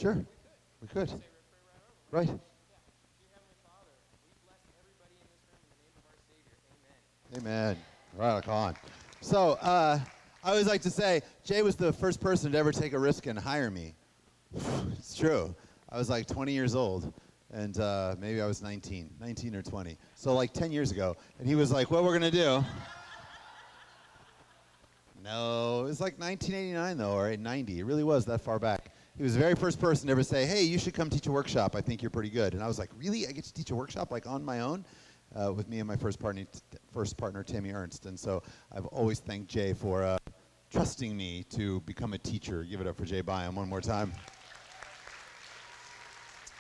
Sure. We could. Right. Amen. Right on. So I always like to say, Jay was the first person to ever take a risk and hire me. It's true. I was like 20 years old, and maybe I was 19 or 20. So like 10 years ago. And he was like, what we're going to do. No, it was like 1989, though, or 90. It really was that far back. He was the very first person to ever say, hey, you should come teach a workshop. I think you're pretty good. And I was like, really? I get to teach a workshop like on my own? With me and my first partner, Tammy Ernst. And so I've always thanked Jay for trusting me to become a teacher. Give it up for Jay Byam one more time.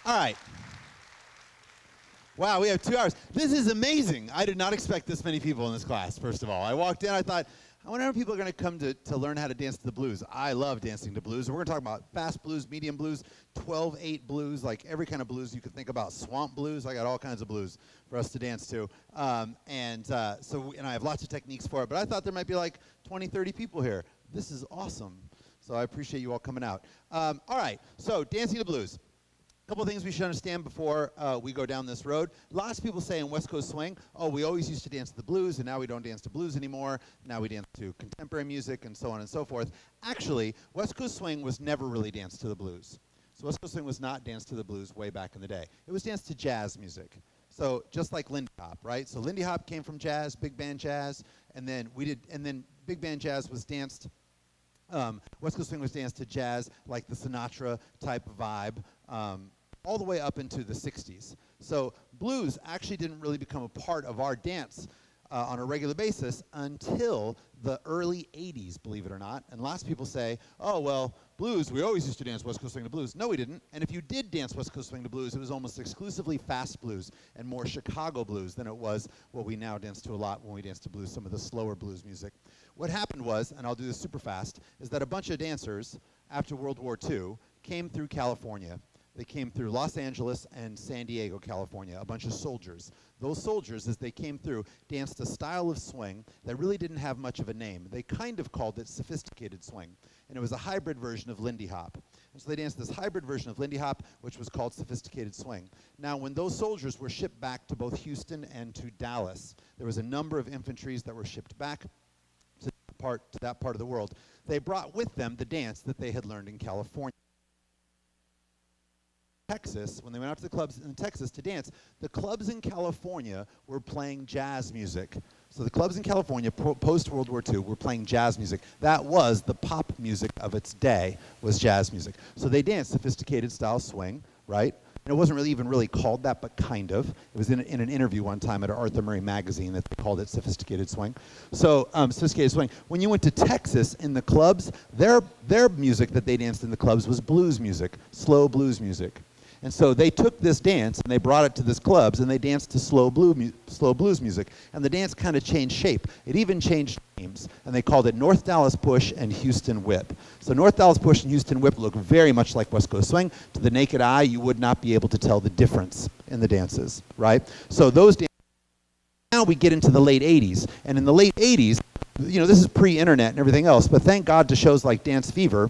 All right. Wow, we have 2 hours. This is amazing. I did not expect this many people in this class, first of all. I walked in, I thought, I wonder how people are going to come to learn how to dance to the blues. I love dancing to blues. We're going to talk about fast blues, medium blues, 12/8 blues, like every kind of blues you could think about. Swamp blues. I got all kinds of blues for us to dance to. And I have lots of techniques for it. But I thought there might be like 20, 30 people here. This is awesome. So I appreciate you all coming out. All right. So dancing to blues. Couple of things we should understand before we go down this road. Lots of people say in West Coast swing, oh, we always used to dance to the blues, and now we don't dance to blues anymore. Now we dance to contemporary music, and so on and so forth. Actually, West Coast swing was never really danced to the blues. So West Coast swing was not danced to the blues way back in the day. It was danced to jazz music. So just like Lindy Hop, right? So Lindy Hop came from jazz, big band jazz, and then big band jazz was danced. West Coast swing was danced to jazz, like the Sinatra type vibe. All the way up into the 60s. So blues actually didn't really become a part of our dance on a regular basis until the early 80s, believe it or not. And lots of people say, oh, well, blues, we always used to dance West Coast swing to blues. No, we didn't. And if you did dance West Coast swing to blues, it was almost exclusively fast blues and more Chicago blues than it was what we now dance to a lot when we dance to blues, some of the slower blues music. What happened was, and I'll do this super fast, is that a bunch of dancers after World War II came through California. They came through Los Angeles and San Diego, California, a bunch of soldiers. Those soldiers, as they came through, danced a style of swing that really didn't have much of a name. They kind of called it sophisticated swing, and it was a hybrid version of Lindy Hop. And so they danced this hybrid version of Lindy Hop, which was called sophisticated swing. Now, when those soldiers were shipped back to both Houston and to Dallas, there was a number of infantries that were shipped back to that part of the world. They brought with them the dance that they had learned in California. Texas, when they went out to the clubs in Texas to dance, the clubs in California were playing jazz music. So the clubs in California, post-World War II, were playing jazz music. That was the pop music of its day, was jazz music. So they danced sophisticated style swing, right? And it wasn't really even really called that, but kind of. It was in an interview one time at Arthur Murray magazine that they called it sophisticated swing. So sophisticated swing. When you went to Texas in the clubs, their music that they danced in the clubs was blues music, slow blues music. And so they took this dance and they brought it to these clubs and they danced to slow blues music. And the dance kind of changed shape. It even changed names. And they called it North Dallas Push and Houston Whip. So North Dallas Push and Houston Whip look very much like West Coast swing. To the naked eye, you would not be able to tell the difference in the dances, right? So those dances. Now we get into the late 80s. And in the late 80s, you know, this is pre-internet and everything else, but thank God to shows like Dance Fever,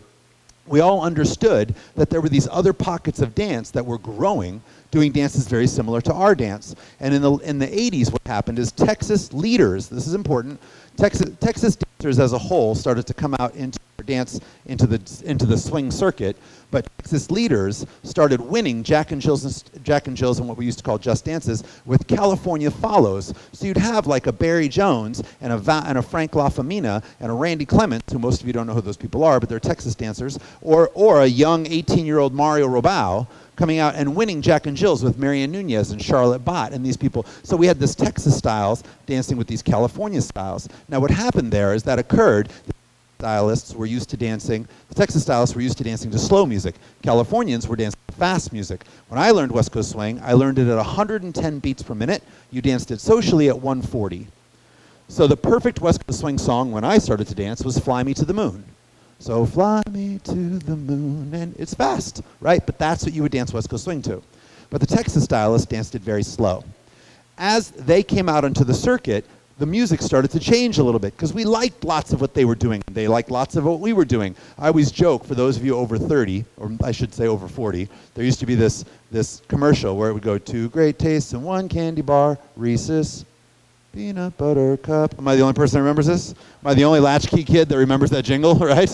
we all understood that there were these other pockets of dance that were growing, doing dances very similar to our dance. And in the 80s, what happened is Texas leaders, this is important, Texas dancers as a whole started to come out into dance into the swing circuit, but Texas leaders started winning Jack and Jills and what we used to call just dances with California follows. So you'd have like a Barry Jones and a Frank LaFamina and a Randy Clements, who most of you don't know who those people are, but they're Texas dancers, or a young 18-year-old Mario Robau coming out and winning Jack and Jills with Marian Nunez and Charlotte Bott and these people. So we had this Texas styles dancing with these California styles. Now what happened there is that occurred. The Texas stylists were used to dancing to slow music. Californians were dancing to fast music. When I learned West Coast swing, I learned it at 110 beats per minute. You danced it socially at 140. So the perfect West Coast swing song when I started to dance was Fly Me to the Moon. So fly me to the moon, and it's fast, right? But that's what you would dance West Coast swing to. But the Texas stylists danced it very slow. As they came out onto the circuit, the music started to change a little bit because we liked lots of what they were doing. They liked lots of what we were doing. I always joke, for those of you over 30, or I should say over 40, there used to be this commercial where it would go, 2 great tastes in 1 candy bar, Reese's peanut butter cup. Am I the only person that remembers this? Am I the only latchkey kid that remembers that jingle, right?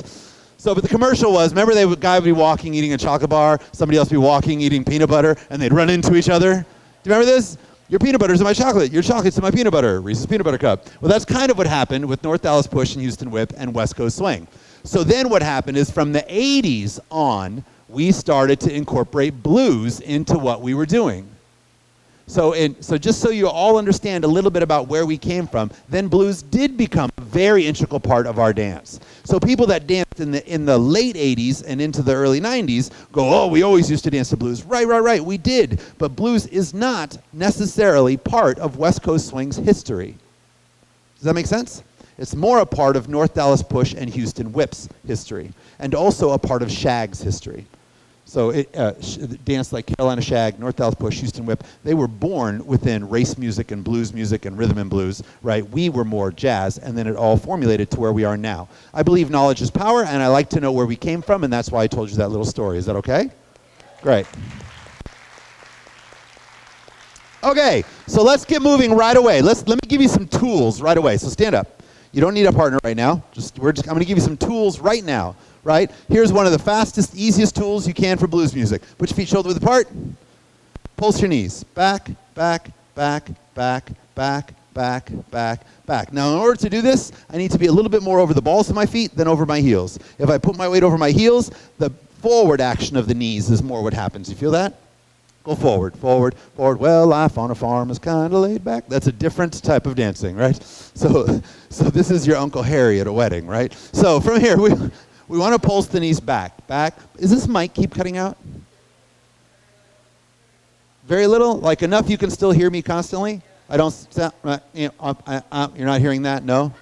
So, but the commercial was, remember the guy would be walking eating a chocolate bar, somebody else would be walking eating peanut butter, and they'd run into each other? Do you remember this? Your peanut butter's in my chocolate. Your chocolate's in my peanut butter. Reese's peanut butter cup. Well, that's kind of what happened with North Dallas Push and Houston Whip and West Coast Swing. So then what happened is from the 80s on, we started to incorporate blues into what we were doing. So just so you all understand a little bit about where we came from, then blues did become a very integral part of our dance. So people that danced in the late 80s and into the early 90s go, oh, we always used to dance to blues. Right, we did. But blues is not necessarily part of West Coast Swing's history. Does that make sense? It's more a part of North Dallas Push and Houston Whip's history, and also a part of Shag's history. So dance like Carolina Shag, North Dallas Push, Houston Whip, they were born within race music and blues music and rhythm and blues, right? We were more jazz, and then it all formulated to where we are now. I believe knowledge is power, and I like to know where we came from, and that's why I told you that little story. Is that okay? Great. Okay, so let's get moving right away. Let me give you some tools right away. So stand up. You don't need a partner right now. I'm going to give you some tools right now. Right? Here's one of the fastest, easiest tools you can for blues music. Put your feet shoulder width apart. Pulse your knees. Back, back, back, back, back, back, back, back. Now, in order to do this, I need to be a little bit more over the balls of my feet than over my heels. If I put my weight over my heels, the forward action of the knees is more what happens. You feel that? Go forward, forward, forward. Well, life on a farm is kind of laid back. That's a different type of dancing, right? So this is your Uncle Harry at a wedding, right? So from here, we want to pulse the knees back. Back. Is this mic keep cutting out? Very little? Like enough you can still hear me constantly? I don't sound, you're not hearing that? No?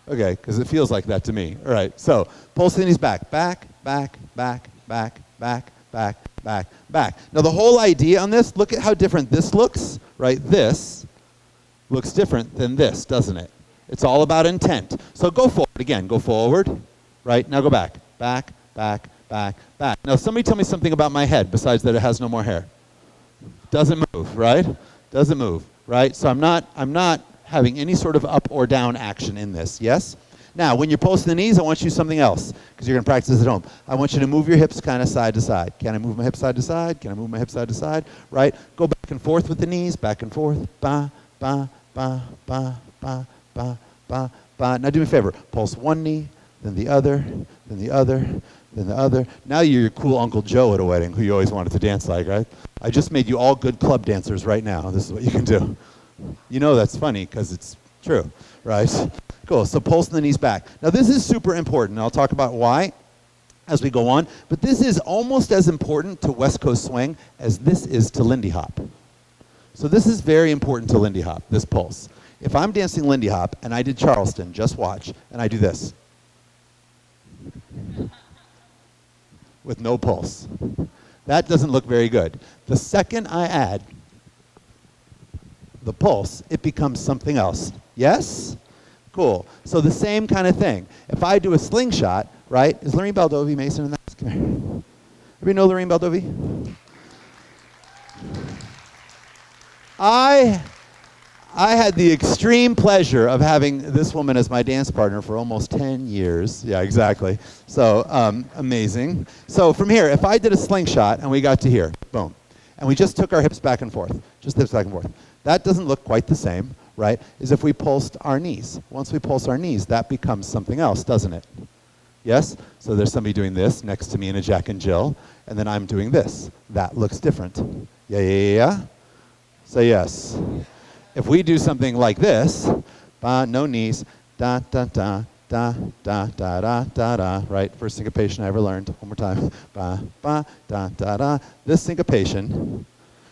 Okay, because it feels like that to me. All right, so pulse the knees back. Back, back, back, back, back, back, back, back. Now the whole idea on this, look at how different this looks, right? This looks different than this, doesn't it? It's all about intent. So go forward again. Go forward. Right? Now go back. Back, back, back, back. Now somebody tell me something about my head besides that it has no more hair. Doesn't move, right? Doesn't move, right? So I'm not having any sort of up or down action in this, yes? Now, when you're pulsing the knees, I want you to do something else because you're going to practice this at home. I want you to move your hips kind of side to side. Can I move my hips side to side? Can I move my hips side to side? Right? Go back and forth with the knees, back and forth. Ba, ba, ba, ba, ba, ba, ba, ba. Now do me a favor. Pulse one knee, then the other, then the other, then the other. Now you're your cool Uncle Joe at a wedding who you always wanted to dance like, right? I just made you all good club dancers right now. This is what you can do. You know that's funny because it's true, right? Cool, so pulsing the knees back. Now this is super important. I'll talk about why as we go on, but this is almost as important to West Coast Swing as this is to Lindy Hop. So this is very important to Lindy Hop, this pulse. If I'm dancing Lindy Hop and I did Charleston, just watch, and I do this. With no pulse. That doesn't look very good. The second I add the pulse, it becomes something else. Yes? Cool. So the same kind of thing. If I do a slingshot, right? Is Lorene Baldovi Mason in that? Come here. Everybody know Lorene Baldovi? I had the extreme pleasure of having this woman as my dance partner for almost 10 years. Yeah, exactly. So amazing. So from here, if I did a slingshot and we got to here, boom, and we just took our hips back and forth, just hips back and forth, that doesn't look quite the same, right, as if we pulsed our knees. Once we pulse our knees, that becomes something else, doesn't it? Yes? So there's somebody doing this next to me in a Jack and Jill, and then I'm doing this. That looks different. Yeah? Say yes. If we do something like this, no knees, da da da da da da da da da, right? First syncopation I ever learned. One more time. Ba ba da da da. This syncopation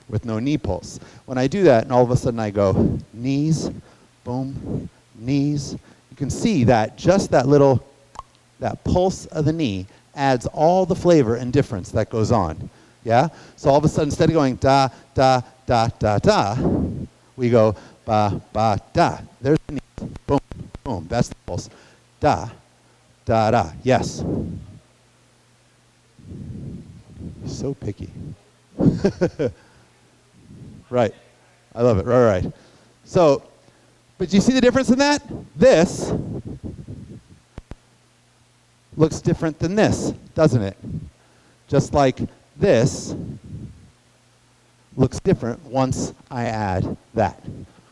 with no knee pulse. When I do that, and all of a sudden I go knees, boom, knees. You can see that just that pulse of the knee adds all the flavor and difference that goes on. Yeah. So all of a sudden, instead of going da da da da da, we go ba ba, ba, da. There's the knees. Boom, boom. That's the pulse. Da, da, da. Yes. So picky. Right. I love it. Right. So, but do you see the difference in that? This looks different than this, doesn't it? Just like this looks different once I add that.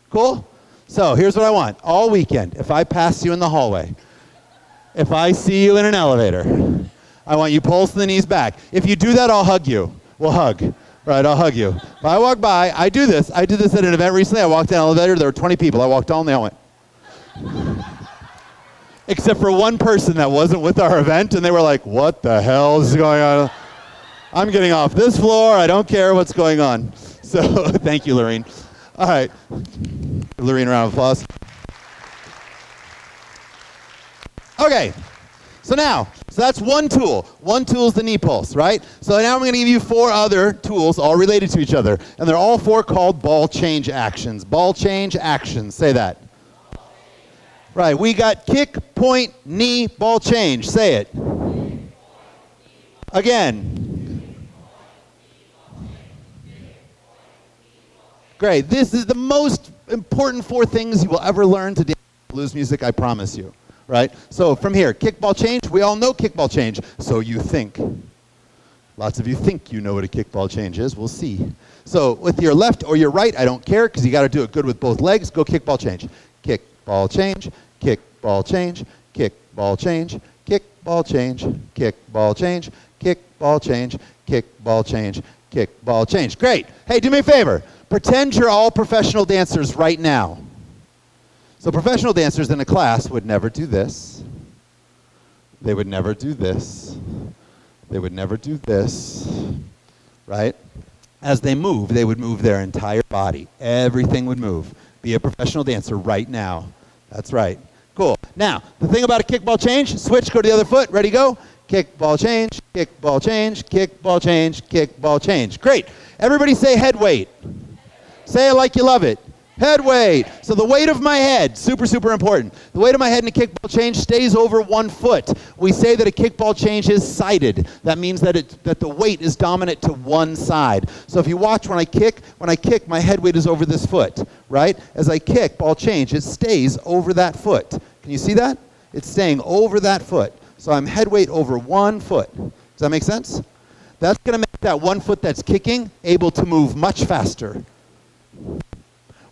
Cool? So here's what I want. All weekend, if I pass you in the hallway, if I see you in an elevator, I want you pulsing the knees back. If you do that, I'll hug you. We'll hug. Right, I'll hug you. If I walk by, I do this. I did this at an event recently. I walked down an elevator. There were 20 people. I walked down, they all went. Except for one person that wasn't with our event, and they were like, what the hell is going on? I'm getting off this floor. I don't care what's going on. So thank you, Lorene. All right. Give Lorene a round of applause. Okay. So that's one tool. One tool is the knee pulse, right? So now I'm going to give you 4 other tools all related to each other. And they're all 4 called ball change actions. Ball change actions. Say that. Right. We got kick, point, knee, ball change. Say it. Again. Great. This is the most important 4 things you will ever learn to dance blues music, I promise you. Right? So from here, kickball change, we all know kickball change. So you think. Lots of you think you know what a kickball change is. We'll see. So with your left or your right, I don't care because you got to do it good with both legs. Go kickball change. Kickball change, kickball change, kickball change, kickball change, kickball change, kickball change, kickball change, kickball change. Great. Hey, do me a favor. Pretend you're all professional dancers right now. So professional dancers in a class would never do this. They would never do this. They would never do this, right? As they move, they would move their entire body. Everything would move. Be a professional dancer right now. That's right. Cool. Now, the thing about a kickball change, switch, go to the other foot. Ready, go. Kickball change, kickball change, kickball change, kickball change. Great. Everybody say head weight. Say it like you love it. Head weight. So the weight of my head, super, super important. The weight of my head in a kickball change stays over 1 foot. We say that a kickball change is sided. That means that the weight is dominant to one side. So if you watch when I kick, my head weight is over this foot, right? As I kick, ball change, it stays over that foot. Can you see that? It's staying over that foot. So I'm head weight over 1 foot. Does that make sense? That's going to make that 1 foot that's kicking able to move much faster.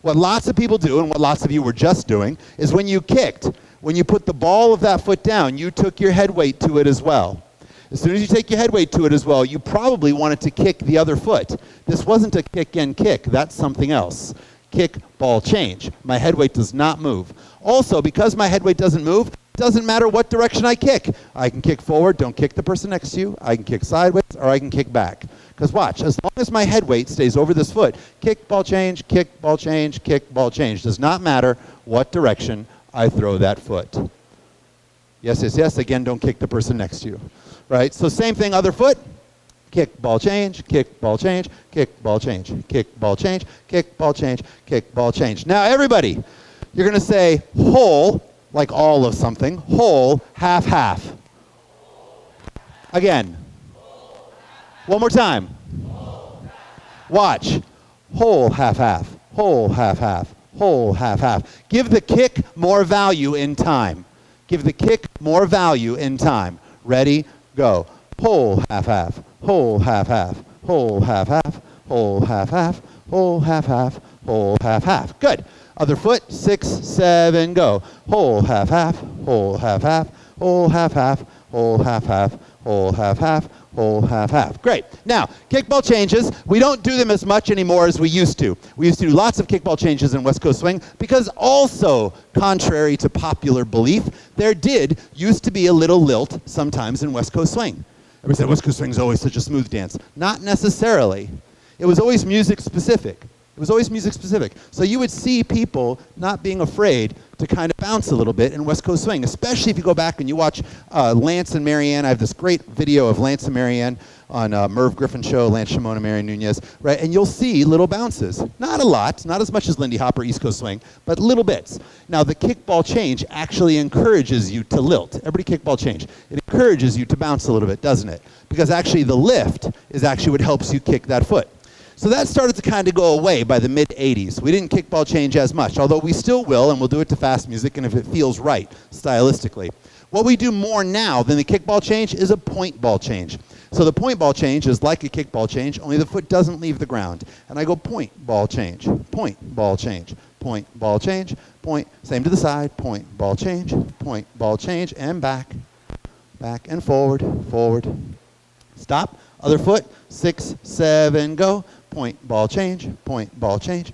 What lots of people do, and what lots of you were just doing, is when you kicked, when you put the ball of that foot down, you took your head weight to it as well. As soon as you take your head weight to it as well, you probably wanted to kick the other foot. This wasn't a kick and kick. That's something else. Kick, ball, change. My head weight does not move. Also, because my head weight doesn't move, it doesn't matter what direction I kick. I can kick forward, don't kick the person next to you. I can kick sideways, or I can kick back. Because watch, as long as my head weight stays over this foot, kick, ball, change, kick, ball, change, kick, ball, change. Does not matter what direction I throw that foot. Yes, yes, yes. Again, don't kick the person next to you. Right? So same thing, other foot. Kick, ball, change, kick, ball, change, kick, ball, change, kick, ball, change, kick, ball, change, kick, ball, change. Now everybody, you're going to say whole, like all of something, whole, half, half. Again. One more time. Watch. Whole, half, half. Whole, half, half. Whole, half, half. Give the kick more value in time. Give the kick more value in time. Ready? Go. Whole, half, half. Whole, half, half. Whole, half, half. Whole, half, half. Whole, half, half. Whole, half, half. Good. Other foot. 6, 7, go. Whole, half, half. Whole, half, half. Whole, half, half. Whole, half, half. Whole, half, half. Whole, half, half. Great. Now, kickball changes, we don't do them as much anymore as we used to. We used to do lots of kickball changes in West Coast Swing because also, contrary to popular belief, there used to be a little lilt sometimes in West Coast Swing. Everybody said West Coast Swing is always such a smooth dance. Not necessarily. It was always music specific. It was always music specific. So you would see people not being afraid to kind of bounce a little bit in West Coast swing, especially if you go back and you watch Lance and Marianne. I have this great video of Lance and Marianne on Merv Griffin Show, Lance Shimona, Marianne Nunez, right? And you'll see little bounces. Not a lot, not as much as Lindy Hopper, East Coast swing, but little bits. Now, the kickball change actually encourages you to lilt. Everybody kickball change. It encourages you to bounce a little bit, doesn't it? Because actually the lift is actually what helps you kick that foot. So that started to kind of go away by the mid-'80s. We didn't kickball change as much, although we still will, and we'll do it to fast music, and if it feels right, stylistically. What we do more now than the kickball change is a point ball change. So the point ball change is like a kickball change, only the foot doesn't leave the ground. And I go point ball change, point ball change, point ball change, point, same to the side, point ball change, and back, back and forward, forward. Stop, other foot, 6, 7, go. Point, ball change, point, ball change,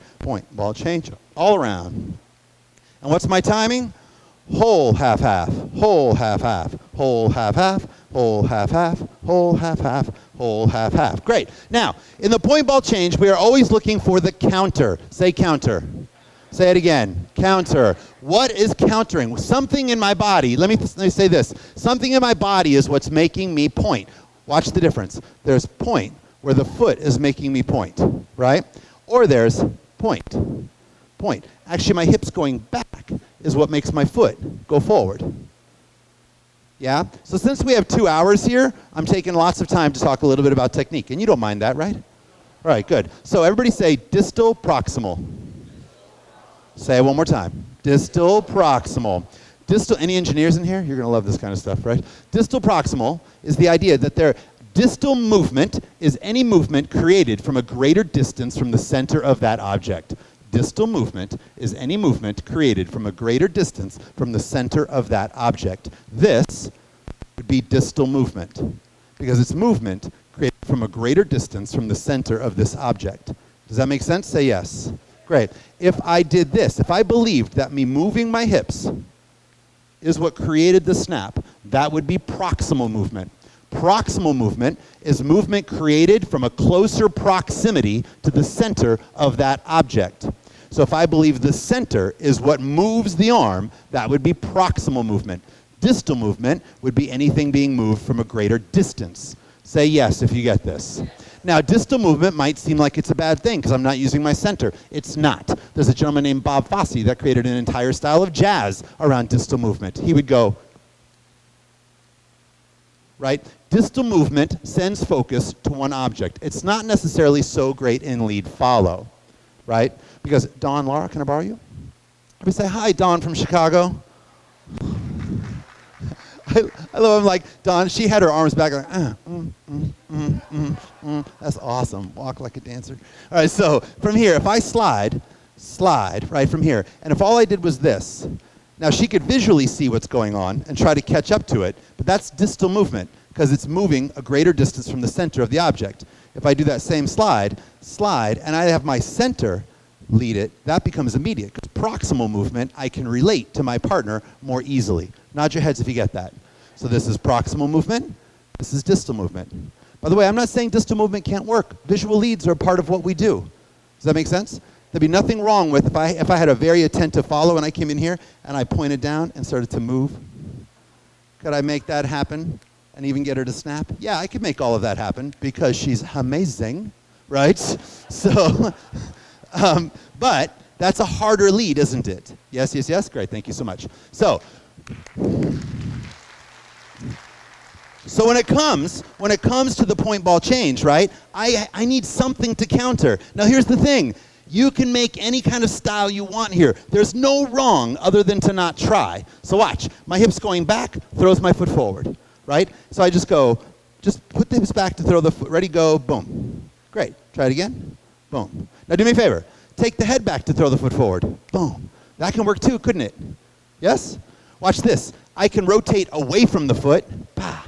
all around. And what's my timing? Whole, half, half, whole, half, half, whole, half, half, whole, half, half, whole, half, half, whole, half, half. Great. Now, in the point ball change, we are always looking for the counter. Say counter. Say it again. Counter. What is countering? Something in my body. Let me say this. Something in my body is what's making me point. Watch the difference. There's point where the foot is making me point, right? Or there's point, point. Actually, my hips going back is what makes my foot go forward. Yeah? So since we have 2 hours here, I'm taking lots of time to talk a little bit about technique. And you don't mind that, right? All right, good. So everybody say distal proximal. Say it one more time. Distal proximal. Distal, any engineers in here? You're going to love this kind of stuff, right? Distal proximal is the idea that distal movement is any movement created from a greater distance from the center of that object. Distal movement is any movement created from a greater distance from the center of that object. This would be distal movement because it's movement created from a greater distance from the center of this object. Does that make sense? Say yes. Great. If I did this, if I believed that me moving my hips is what created the snap, that would be proximal movement. Proximal movement is movement created from a closer proximity to the center of that object. So if I believe the center is what moves the arm, that would be proximal movement. Distal movement would be anything being moved from a greater distance. Say yes if you get this. Now, distal movement might seem like it's a bad thing because I'm not using my center. It's not. There's a gentleman named Bob Fosse that created an entire style of jazz around distal movement. He would go, right? Distal movement sends focus to one object. It's not necessarily so great in lead follow, right? Because, Dawn, Laura, can I borrow you? Let me say, hi, Dawn from Chicago. I love him, like, Dawn, she had her arms back, like, That's awesome. Walk like a dancer. All right, so from here, if I slide, right, from here, and if all I did was this, now she could visually see what's going on and try to catch up to it, but that's distal movement because it's moving a greater distance from the center of the object. If I do that same slide, and I have my center lead it, that becomes immediate because proximal movement, I can relate to my partner more easily. Nod your heads if you get that. So this is proximal movement, this is distal movement. By the way, I'm not saying distal movement can't work. Visual leads are a part of what we do. Does that make sense? There'd be nothing wrong with if I had a very attentive follow and I came in here and I pointed down and started to move. Could I make that happen and even get her to snap? Yeah, I could make all of that happen because she's amazing, right? So, but that's a harder lead, isn't it? Yes, yes, yes? Great, thank you so much. So when it comes to the point ball change, right, I need something to counter. Now here's the thing. You can make any kind of style you want here. There's no wrong other than to not try. So watch. My hips going back, throws my foot forward, right? So I just go, just put the hips back to throw the foot. Ready, go, boom. Great. Try it again. Boom. Now do me a favor. Take the head back to throw the foot forward. Boom. That can work too, couldn't it? Yes? Watch this. I can rotate away from the foot. Bah.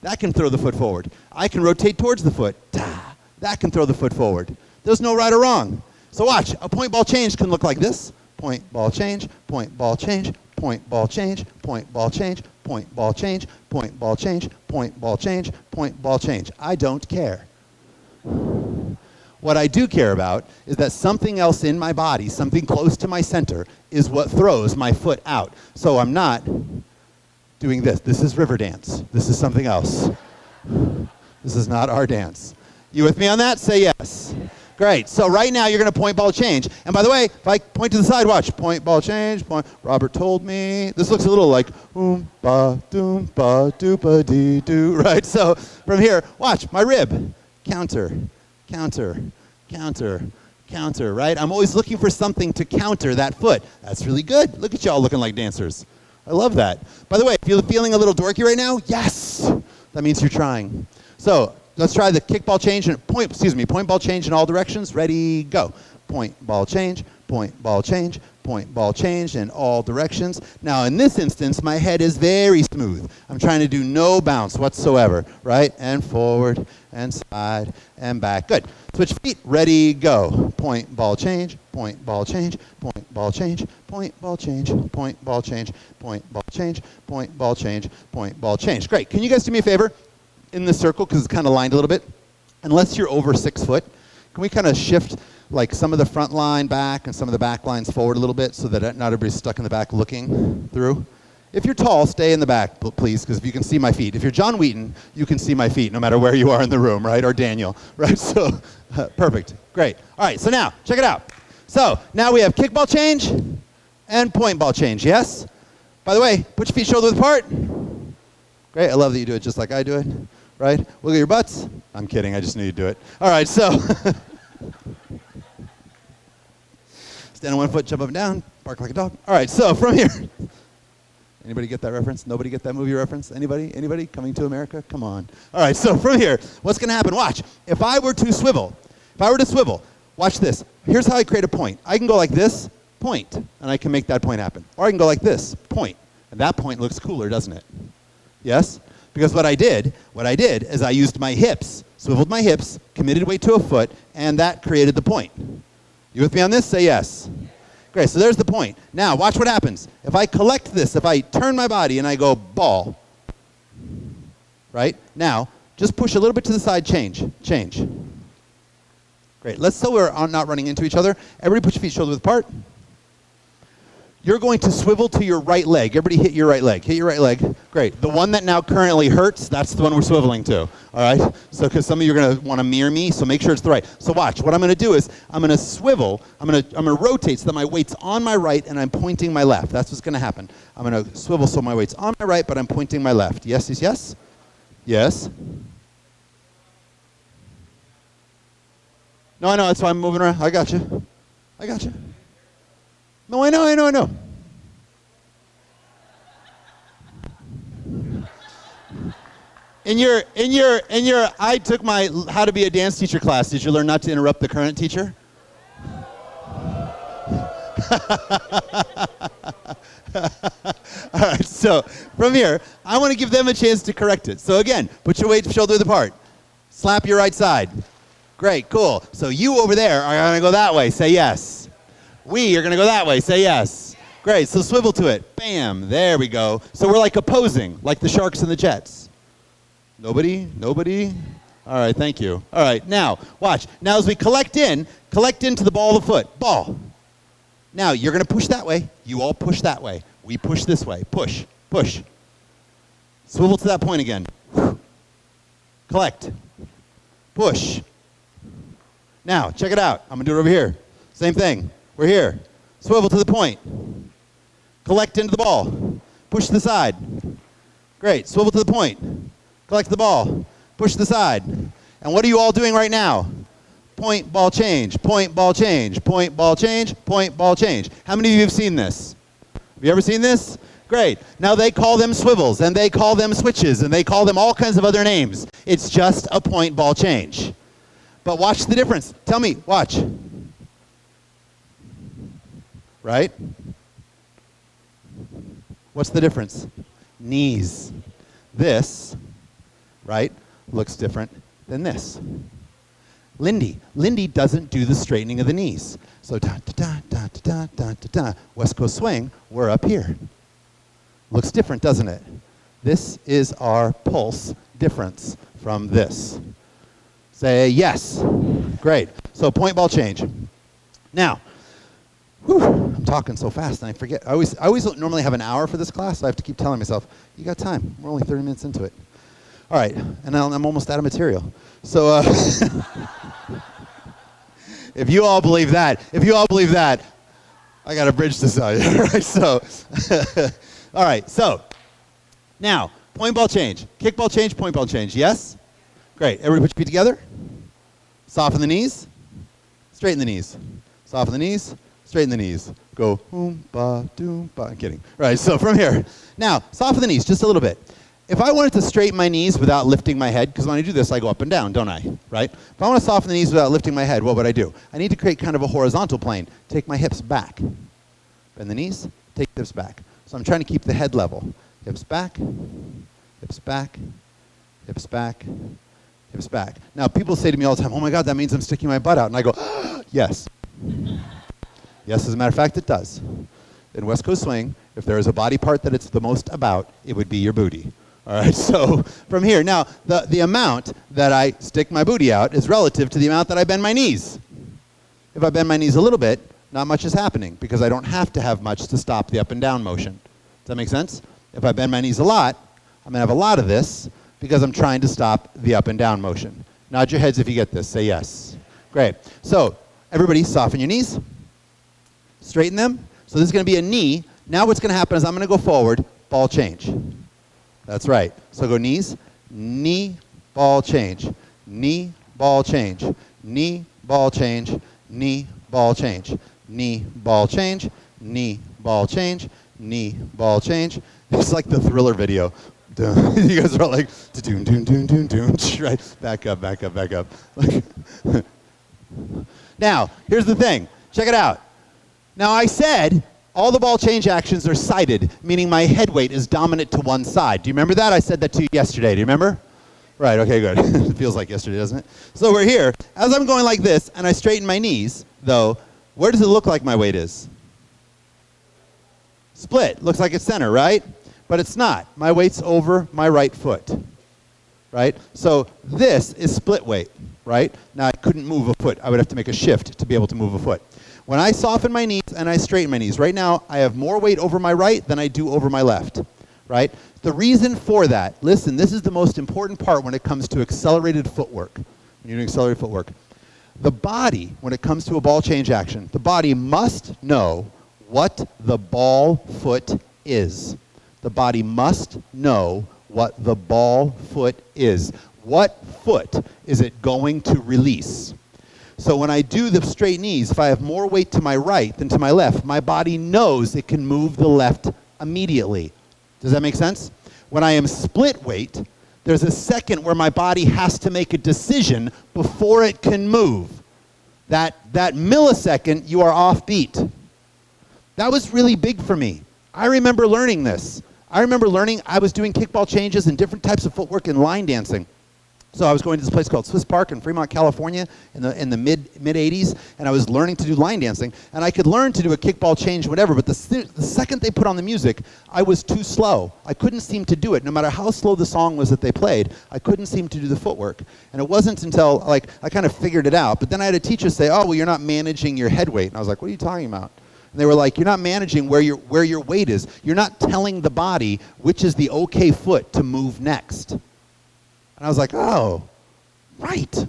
That can throw the foot forward. I can rotate towards the foot. Da. That can throw the foot forward. There's no right or wrong. So watch, a point ball change can look like this. Point, ball change, point, ball change, point, ball change, point, ball change, point, ball change, point, ball change, point, ball change, point, ball change. I don't care. What I do care about is that something else in my body, something close to my center, is what throws my foot out. So I'm not doing this. This is river dance. This is something else. This is not our dance. You with me on that? Say yes. Great. So right now you're going to point, ball, change. And by the way, if I point to the side, watch. Point, ball, change. Point. Robert told me. This looks a little like oom-ba, doom-ba, doo-ba-dee-doo. Right? So from here, watch. My rib. Counter, counter, counter, counter. Right? I'm always looking for something to counter that foot. That's really good. Look at y'all looking like dancers. I love that. By the way, if you're feeling a little dorky right now, yes. That means you're trying. So let's try the kick, ball, change, and point, ball, change in all directions. Ready, go. Point, ball, change, point, ball, change, point, ball, change in all directions. Now in this instance, my head is very smooth. I'm trying to do no bounce whatsoever, right? And forward, and side, and back. Good. Switch feet, ready, go. Point, ball, change, point, ball, change, point, ball, change, point, ball, change, point, ball, change, point, ball, change, point, ball, change, point, ball, change. Great. Can you guys do me a favor? In this circle, because it's kind of lined a little bit, unless you're over 6 foot, can we kind of shift like some of the front line back and some of the back lines forward a little bit so that not everybody's stuck in the back looking through? If you're tall, stay in the back, please, because if you can see my feet. If you're John Wheaton, you can see my feet no matter where you are in the room, right? Or Daniel, right? So, perfect. Great. All right, so now, check it out. So, now we have kick, ball, change and point, ball, change, yes? By the way, put your feet shoulder width apart. Great, I love that you do it just like I do it. Right? Look at your butts. I'm kidding. I just knew you'd do it. All right, so stand on one foot, jump up and down, bark like a dog. All right, so from here. Anybody get that reference? Nobody get that movie reference? Anybody? Anybody? Coming to America? Come on. All right, so from here, what's going to happen? Watch. If I were to swivel, watch this. Here's how I create a point. I can go like this, point, and I can make that point happen. Or I can go like this, point, and that point looks cooler, doesn't it? Yes? Because what I did is I used my hips, swiveled my hips, committed weight to a foot, and that created the point. You with me on this? Say yes. Great, so there's the point. Now, watch what happens. If I collect this, if I turn my body and I go ball, right? Now, just push a little bit to the side, change. Great, let's so we're not running into each other. Everybody put your feet shoulder width apart. You're going to swivel to your right leg. Everybody hit your right leg. Hit your right leg. Great. The one that now currently hurts, that's the one we're swiveling to. All right? So because some of you are going to want to mirror me, so make sure it's the right. So watch. What I'm going to do is I'm going to swivel. I'm going to rotate so that my weight's on my right and I'm pointing my left. That's what's going to happen. I'm going to swivel so my weight's on my right, but I'm pointing my left. Yes, yes, yes? Yes? No, I know. That's why I'm moving around. I got you. I got you. No, I know. In your, I took my how to be a dance teacher class. Did you learn not to interrupt the current teacher? All right, so from here, I want to give them a chance to correct it. So again, put your weight shoulder width apart. Slap your right side. Great, cool. So you over there are going to go that way. Say yes. We are going to go that way. Say yes. Great. So swivel to it. Bam. There we go. So we're like opposing, like the Sharks and the Jets. Nobody? All right. Thank you. All right. Now, watch. Now as we collect into the ball of the foot. Ball. Now you're going to push that way. You all push that way. We push this way. Push. Push. Swivel to that point again. Collect. Push. Now, check it out. I'm going to do it over here. Same thing. We're here. Swivel to the point. Collect into the ball. Push to the side. Great. Swivel to the point. Collect the ball. Push to the side. And what are you all doing right now? Point, ball, change. Point, ball, change. Point, ball, change. Point, ball, change. How many of you have seen this? Have you ever seen this? Great. Now they call them swivels, and they call them switches, and they call them all kinds of other names. It's just a point, ball, change. But watch the difference. Tell me. Watch. Right? What's the difference? Knees. This, right, looks different than this. Lindy doesn't do the straightening of the knees. So da-da-da-da-da-da-da-da. West Coast swing, we're up here. Looks different, doesn't it? This is our pulse difference from this. Say yes. Great. So point, ball, change. Now, whew, I'm talking so fast and I forget. I always normally have an hour for this class, so I have to keep telling myself, you got time. We're only 30 minutes into it. All right, and I'm almost out of material. So if you all believe that, I got a bridge to sell you. Right? So, all right, so now, point, ball, change. Kick, ball, change, point, ball, change. Yes? Great. Everybody put your feet together. Soften the knees. Straighten the knees. Soften the knees. Straighten the knees. Go, ba, doom, ba. I'm kidding. Right, so from here. Now, soften the knees just a little bit. If I wanted to straighten my knees without lifting my head, because when I do this, I go up and down, don't I? Right? If I want to soften the knees without lifting my head, what would I do? I need to create kind of a horizontal plane. Take my hips back. Bend the knees, take the hips back. So I'm trying to keep the head level. Hips back, hips back, hips back, hips back. Now, people say to me all the time, oh my God, that means I'm sticking my butt out. And I go, yes. Yes, as a matter of fact, it does. In West Coast Swing, if there is a body part that it's the most about, it would be your booty. All right, so from here. Now, the amount that I stick my booty out is relative to the amount that I bend my knees. If I bend my knees a little bit, not much is happening because I don't have to have much to stop the up and down motion. Does that make sense? If I bend my knees a lot, I'm going to have a lot of this because I'm trying to stop the up and down motion. Nod your heads if you get this. Say yes. Great. So everybody soften your knees. Straighten them. So this is going to be a knee. Now what's going to happen is I'm going to go forward, ball change. That's right. So go knees, knee, ball change, knee, ball change, knee, ball change, knee, ball change, knee, ball change, knee, ball change, knee, ball change. It's like the Thriller video. You guys are all like, doom, doom, doom, doom, doom, right? Back up, back up, back up. Now, here's the thing. Check it out. Now, I said all the ball change actions are sighted, meaning my head weight is dominant to one side. Do you remember that? I said that to you yesterday. Do you remember? Right, okay, good. It feels like yesterday, doesn't it? So we're here. As I'm going like this, and I straighten my knees, though, where does it look like my weight is? Split. Looks like it's center, right? But it's not. My weight's over my right foot, right? So this is split weight, right? Now, I couldn't move a foot. I would have to make a shift to be able to move a foot. When I soften my knees and I straighten my knees, right now I have more weight over my right than I do over my left, right? The reason for that, listen, this is the most important part when it comes to accelerated footwork. When you're doing accelerated footwork. The body, when it comes to a ball change action, the body must know what the ball foot is. The body must know what the ball foot is. What foot is it going to release? So when I do the straight knees, if I have more weight to my right than to my left, my body knows it can move the left immediately. Does that make sense? When I am split weight, there's a second where my body has to make a decision before it can move. That millisecond, you are off beat. That was really big for me. I remember learning this. I was doing kickball changes and different types of footwork in line dancing. So I was going to this place called Swiss Park in Fremont, California in the mid 80s, and I was learning to do line dancing. And I could learn to do a kickball change, whatever, but the second they put on the music, I was too slow. I couldn't seem to do it. No matter how slow the song was that they played, I couldn't seem to do the footwork. And it wasn't until I kind of figured it out. But then I had a teacher say, oh, well, you're not managing your head weight. And I was like, what are you talking about? And they were like, you're not managing where your weight is. You're not telling the body which is the okay foot to move next. And I was like, oh, right.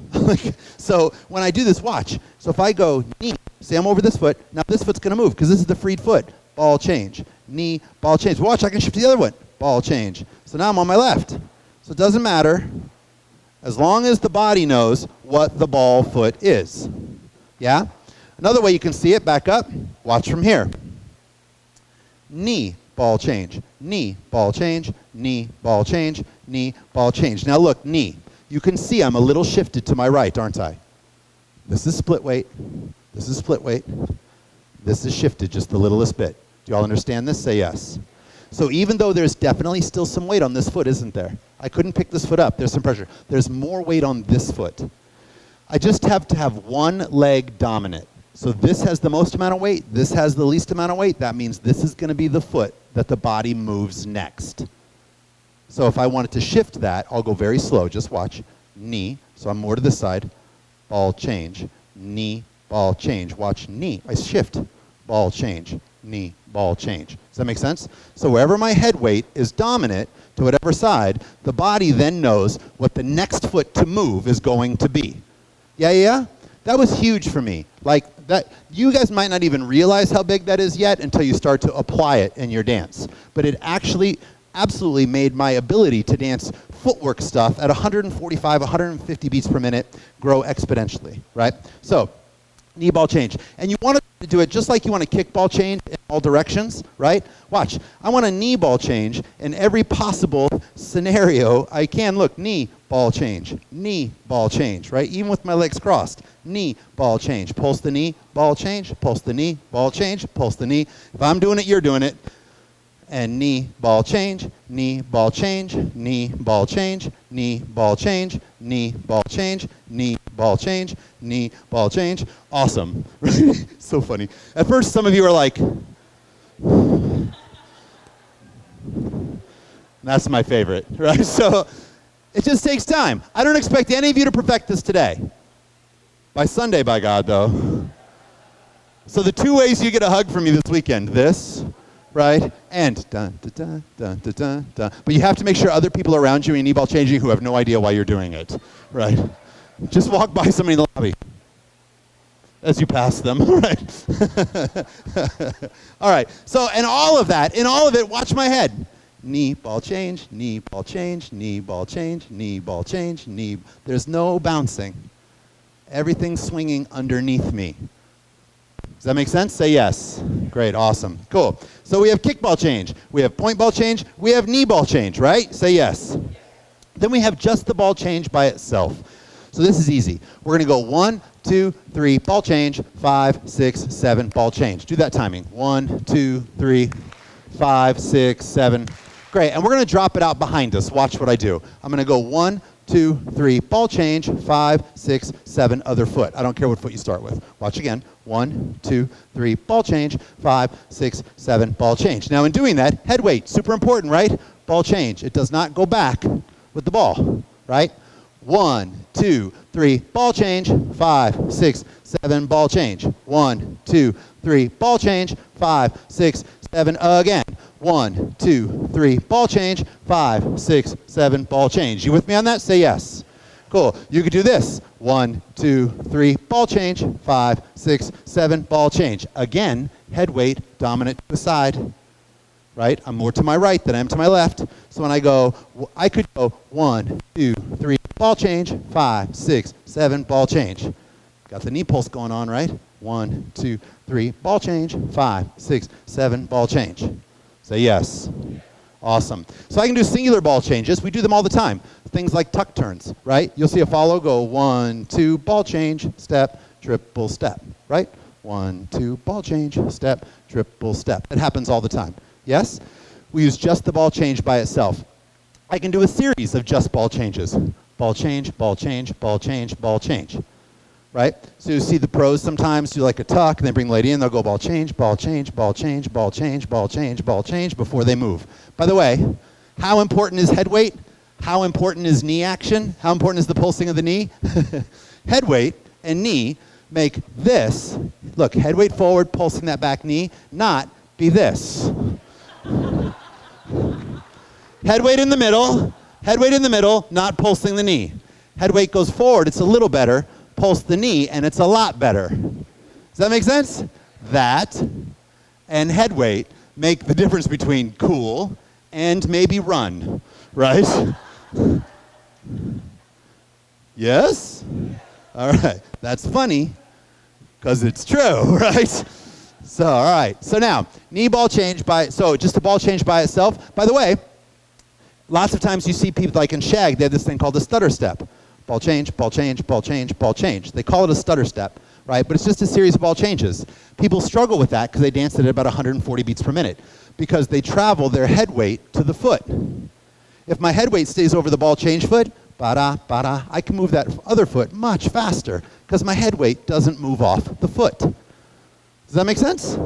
So when I do this, watch. So if I go knee, say I'm over this foot, now this foot's going to move because this is the freed foot. Ball change. Knee, ball change. Watch, I can shift to the other one. Ball change. So now I'm on my left. So it doesn't matter as long as the body knows what the ball foot is. Yeah? Another way you can see it, back up, watch from here. Knee, ball change. Knee, ball change. Knee, ball change. Knee, ball change. Now look, knee. You can see I'm a little shifted to my right, aren't I? This is split weight. This is split weight. This is shifted just the littlest bit. Do you all understand this? Say yes. So even though there's definitely still some weight on this foot, isn't there? I couldn't pick this foot up. There's some pressure. There's more weight on this foot. I just have to have one leg dominant. So this has the most amount of weight. This has the least amount of weight. That means this is going to be the foot that the body moves next. So if I wanted to shift that, I'll go very slow. Just watch. Knee. So I'm more to this side. Ball change. knee, ball change. Watch knee. I shift, ball change, knee, ball change. Does that make sense? So wherever my head weight is dominant to whatever side, the body then knows what the next foot to move is going to be. Yeah? That was huge for me. Like that, you guys might not even realize how big that is yet until you start to apply it in your dance. But it actually absolutely made my ability to dance footwork stuff at 145, 150 beats per minute grow exponentially, right? So, knee ball change. And you want to do it just like you want a kick ball change in all directions, right? Watch. I want a knee ball change in every possible scenario I can. Look, knee ball change, right? Even with my legs crossed. Knee ball change. Pulse the knee, ball change, pulse the knee, ball change, pulse the knee. If I'm doing it, you're doing it. And knee, ball change, knee, ball change, knee, ball change, knee, ball change, knee, ball change, knee, ball change, knee, ball change. Awesome. So funny. At first, some of you are like, that's my favorite, right? So it just takes time. I don't expect any of you to perfect this today. By Sunday, by God, though. So the two ways you get a hug from me this weekend, this, right? And dun, dun, dun, dun, dun, dun, dun. But you have to make sure other people around you in knee ball changing who have no idea why you're doing it, right? Just walk by somebody in the lobby as you pass them, right? All right, so in all of it, watch my head. Knee, ball change, knee, ball change, knee, ball change, knee, ball change, knee. There's no bouncing. Everything's swinging underneath me. Does that make sense? Say yes. Great, awesome, cool. So we have kick ball change, we have point ball change, we have knee ball change, right? Say yes. Then we have just the ball change by itself. So this is easy. We're gonna go 1, 2, 3, ball change, 5, 6, 7, ball change. Do that timing. 1, 2, 3, 5, 6, 7. Great, and we're gonna drop it out behind us. Watch what I do. I'm gonna go 1, 2, 3, ball change, 5, 6, 7, other foot. I don't care what foot you start with. Watch again. 1, 2, 3, ball change, 5, 6, 7, ball change. Now in doing that, head weight, super important, right? Ball change. It does not go back with the ball, right? 1, 2, 3, ball change, 5, 6, 7, ball change. 1, 2, 3, ball change, 5, 6, 7, again. 1, 2, 3, ball change, 5, 6, 7, ball change. You with me on that? Say yes. Cool. You could do this. 1, 2, 3, ball change, 5, 6, 7, ball change. Again, head weight dominant to the side, right? I'm more to my right than I am to my left. So when I go, I could go 1, 2, 3, ball change, 5, 6, 7, ball change. Got the knee pulse going on, right? 1, 2, 3, ball change, 5, 6, 7, ball change. Say yes. Awesome. So I can do singular ball changes. We do them all the time. Things like tuck turns, right? You'll see a follow go 1, 2, ball change, step, triple step, right? 1, 2, ball change, step, triple step. It happens all the time. Yes? We use just the ball change by itself. I can do a series of just ball changes. Ball change, ball change, ball change, ball change. Right? So you see the pros sometimes do like a tuck, and they bring the lady in, they'll go ball change, ball change, ball change, ball change, ball change, ball change before they move. By the way, how important is head weight? How important is knee action? How important is the pulsing of the knee? Head weight and knee make this, look, head weight forward, pulsing that back knee, not be this. Head weight in the middle, not pulsing the knee. Head weight goes forward, it's a little better, pulse the knee, and it's a lot better. Does that make sense? That and head weight make the difference between cool and maybe run, right? Yes? All right, that's funny, because it's true, right? So, all right, so now, knee ball change just a ball change by itself. By the way, lots of times you see people like in Shag, they have this thing called the stutter step. Ball change, ball change, ball change, ball change. They call it a stutter step, right? But it's just a series of ball changes. People struggle with that because they dance it at about 140 beats per minute because they travel their head weight to the foot. If my head weight stays over the ball change foot, ba-da, ba-da, I can move that other foot much faster because my head weight doesn't move off the foot. Does that make sense?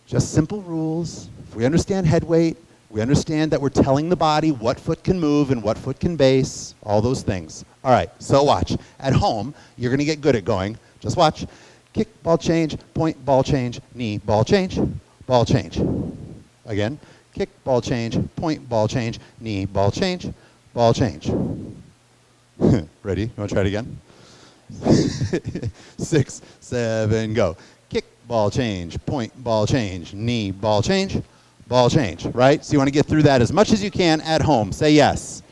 Just simple rules. If we understand head weight, We understand that we're telling the body what foot can move and what foot can base, all those things. All right, so watch. At home, you're going to get good at going. Just watch. Kick, ball change, point, ball change, knee, ball change, ball change. Again, kick, ball change, point, ball change, knee, ball change, ball change. Ready? You want to try it again? 6, 7, go. Kick, ball change, point, ball change, knee, ball change, right? So you want to get through that as much as you can at home. Say yes.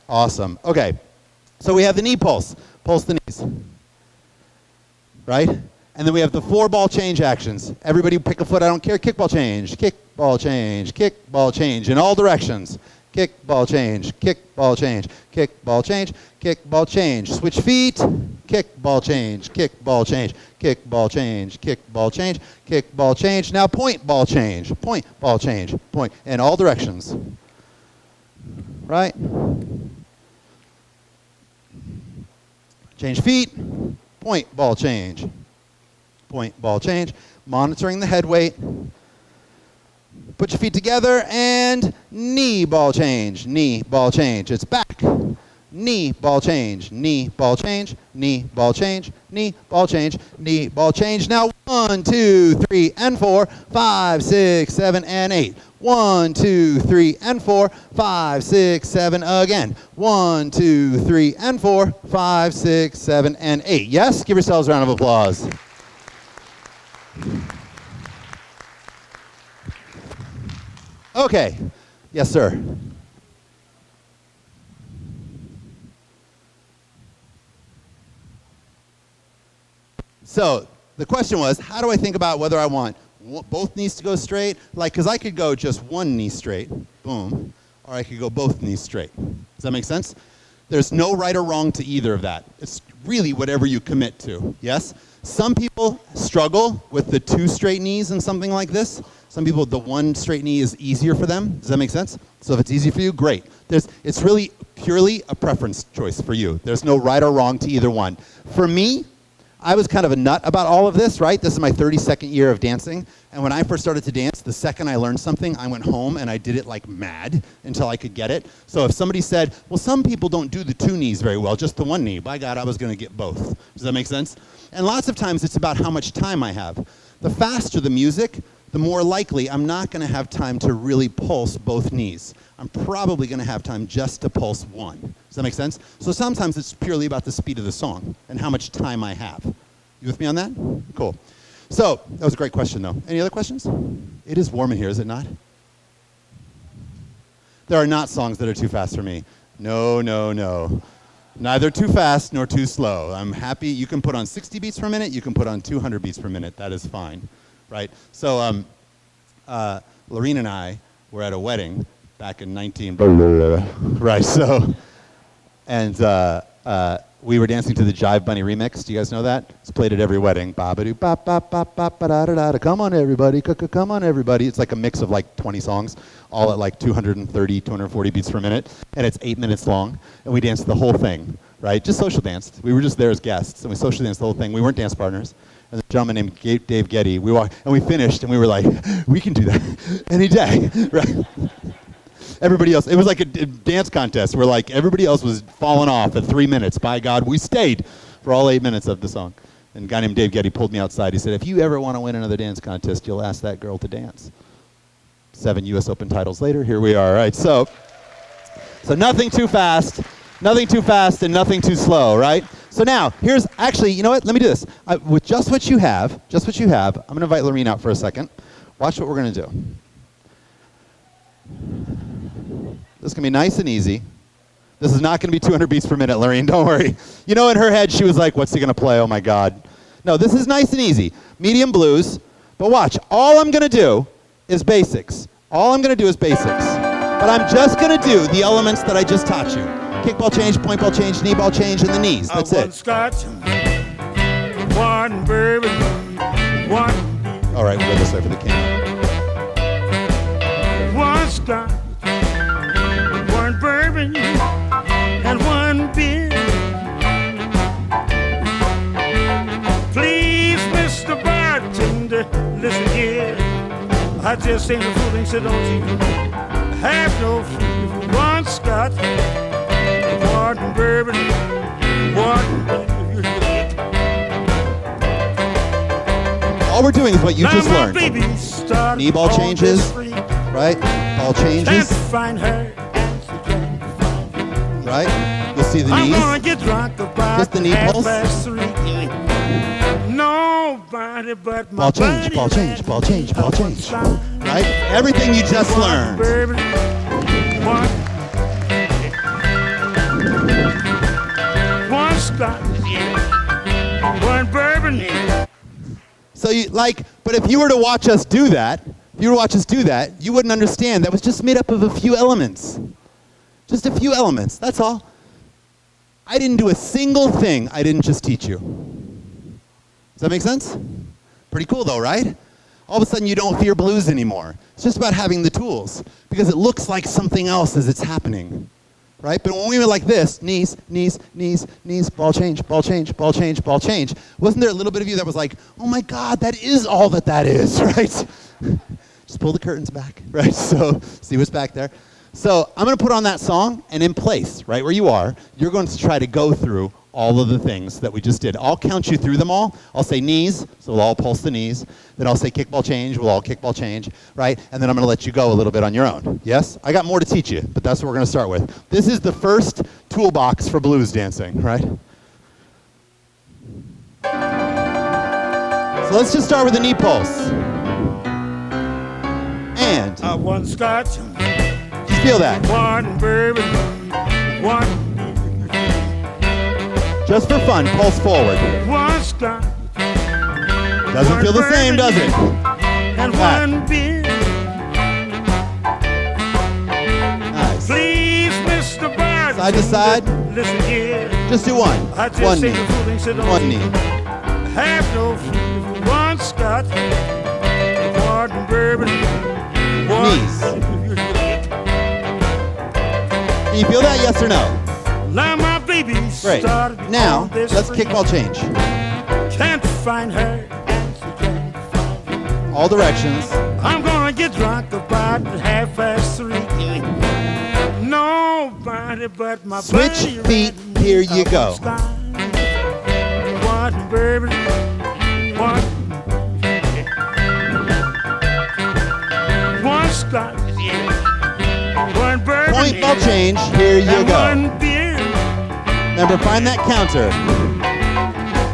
Awesome. Okay. So we have the knee pulse. Pulse the knees. Right? And then we have the 4 ball change actions. Everybody pick a foot, I don't care. Kick, ball change, in all directions. Kick, ball change, kick, ball change, kick, ball change, kick, ball change. Switch feet, kick, ball change, kick, ball change, kick, ball change, kick, ball change, kick, ball change. Now point, ball change, point, in all directions. Right? Change feet, point, ball change, monitoring the head weight. Put your feet together and knee, ball change, it's back. Knee, ball change, knee, ball change, knee, ball change, knee, ball change, knee, ball change. Now 1, 2, 3, and 4, 5, 6, 7, and 8. 1, 2, 3, and 4, 5, 6, 7, again. 1, 2, 3, and 4, 5, 6, 7, and 8. Yes? Give yourselves a round of applause. Okay. Yes, sir. So the question was, how do I think about whether I want both knees to go straight? Like, because I could go just one knee straight, boom, or I could go both knees straight. Does that make sense? There's no right or wrong to either of that. It's really whatever you commit to, yes? Some people struggle with the 2 straight knees and something like this. Some people, the 1 straight knee is easier for them. Does that make sense? So if it's easy for you, great. It's really purely a preference choice for you. There's no right or wrong to either one. For me, I was kind of a nut about all of this, right? This is my 32nd year of dancing. And when I first started to dance, the second I learned something, I went home and I did it like mad until I could get it. So if somebody said, well, some people don't do the 2 knees very well, just the 1 knee, by God, I was going to get both. Does that make sense? And lots of times it's about how much time I have. The faster the music, the more likely I'm not going to have time to really pulse both knees. I'm probably going to have time just to pulse 1. Does that make sense? So sometimes it's purely about the speed of the song and how much time I have. You with me on that? Cool. So that was a great question, though. Any other questions? It is warm in here, is it not? There are not songs that are too fast for me. No, no, no. Neither too fast nor too slow. I'm happy. You can put on 60 beats per minute. You can put on 200 beats per minute. That is fine, right? So Lorene and I were at a wedding back in 19... Right, so... And we were dancing to the Jive Bunny remix. Do you guys know that? It's played at every wedding. Ba-ba-doo, ba-ba-ba-ba-ba-da-da-da. Come on, everybody. Come on, everybody. It's like a mix of like 20 songs, all at like 230, 240 beats per minute. And it's 8 minutes long. And we danced the whole thing, right? Just social danced. We were just there as guests. And we social danced the whole thing. We weren't dance partners. And a gentleman named Dave Getty, we walked, and we finished, and we were like, we can do that any day, right? Everybody else, it was like a dance contest where like everybody else was falling off at 3 minutes. By God, we stayed for all 8 minutes of the song. And a guy named Dave Getty pulled me outside. He said, if you ever want to win another dance contest, you'll ask that girl to dance. 7 U.S. Open titles later, here we are, right? So nothing too fast, and nothing too slow, right? So now, here's, actually, you know what? Let me do this. With just what you have, I'm going to invite Lorene out for a second. Watch what we're going to do. This is going to be nice and easy. This is not going to be 200 beats per minute, Lorene, don't worry. You know, in her head, she was like, what's he going to play? Oh, my God. No, this is nice and easy. Medium blues. But watch, all I'm going to do is basics. But I'm just going to do the elements that I just taught you. Kickball change, point ball change, knee ball change, and the knees. That's it. Scotch, one bourbon, one. All right, we'll go this way for the king. One scotch, one bourbon, and one beer. Please, Mr. Bartender, listen here. I just ain't a fool, so don't you? have no fear. One Scotch, one bourbon, one. All we're doing is what you Now just my learned. baby started Knee ball on changes, this street. right? Ball Can't changes, find her, and she can't find me. right? You'll see the I'm gonna knees. get drunk about Just the knee pulse. 3:30. Nobody but my Ball change, body ball change, ball change, ball change. One Right? Everything you just learned. bourbon, one Scotch, one bourbon. So but if you were to watch us do that, you wouldn't understand. That was just made up of a few elements. Just a few elements, that's all. I didn't do a single thing I didn't just teach you. Does that make sense? Pretty cool though, right? All of a sudden you don't fear blues anymore. It's just about having the tools because it looks like something else as it's happening, right? But when we were like this, knees, knees, knees, knees, ball change, ball change, ball change, ball change, wasn't there a little bit of you that was like, oh my God, that is all that is, right? Just pull the curtains back, right? So see what's back there. So I'm going to put on that song, and in place, right where you are, you're going to try to go through all of the things that we just did. I'll count you through them all. I'll say knees, so we'll all pulse the knees. Then I'll say kickball change, we'll all kickball change, right? And then I'm going to let you go a little bit on your own. Yes? I got more to teach you, but that's what we're going to start with. This is the first toolbox for blues dancing, right? So let's just start with the knee pulse. And One Scotch, just feel that. one bourbon, one. Just for fun, pulse forward. One Scotch, Doesn't feel the same, does it? and Back. one beer. Nice. Please, Mr. Bartender, Side to side. listen here. Just do one. I just One say knee. the fooling said, don't One you knee. have no fear. One Scotch, one bourbon, one. Knees. Can you feel that, yes or no? Now my baby Great. started Now, on this let's street. kickball change. Can't find her, and she can't find me. All directions. I'm gonna get drunk about 3:30. Nobody but my Switch body feet, ran here you up go. the sky. One bourbon, one Scotch, one bourbon, Point ball change, here you and go. one beer. Remember, find that counter.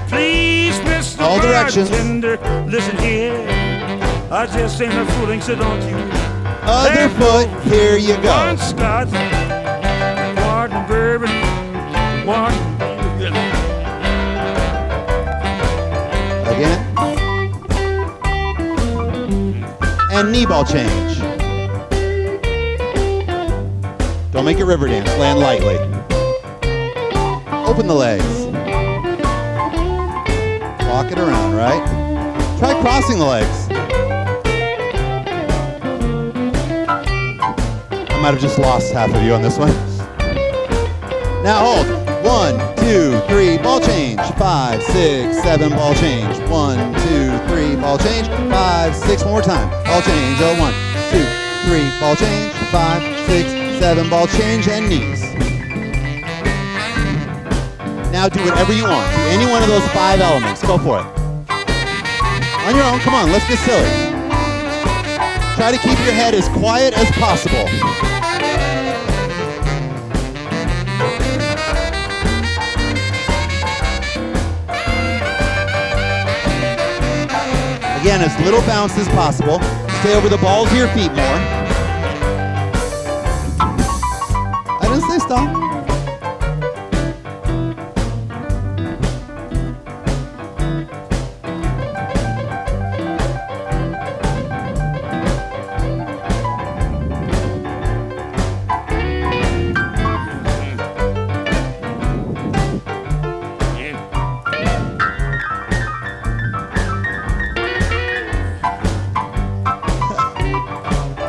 Please, Mr. All directions. Bartender, listen here. I just ain't a fooling, so don't you. Other foot, here you go. One Scotch, one bourbon, one. Again. And knee ball change. Don't make it river dance, land lightly. Open the legs. Walk it around, right? Try crossing the legs. I might have just lost half of you on this one. Now hold. 1, 2, 3, ball change. 5, 6, 7, ball change. 1, 2, 3, ball change. 5, 6, one more time. Ball change. 1, 2, 3, ball change. 5, 6, 7, ball change, and knees. Now do whatever you want. Do any one of those 5 elements. Go for it. On your own, come on, let's get silly. Try to keep your head as quiet as possible. Again, as little bounce as possible. Stay over the balls of your feet more. I didn't say stop.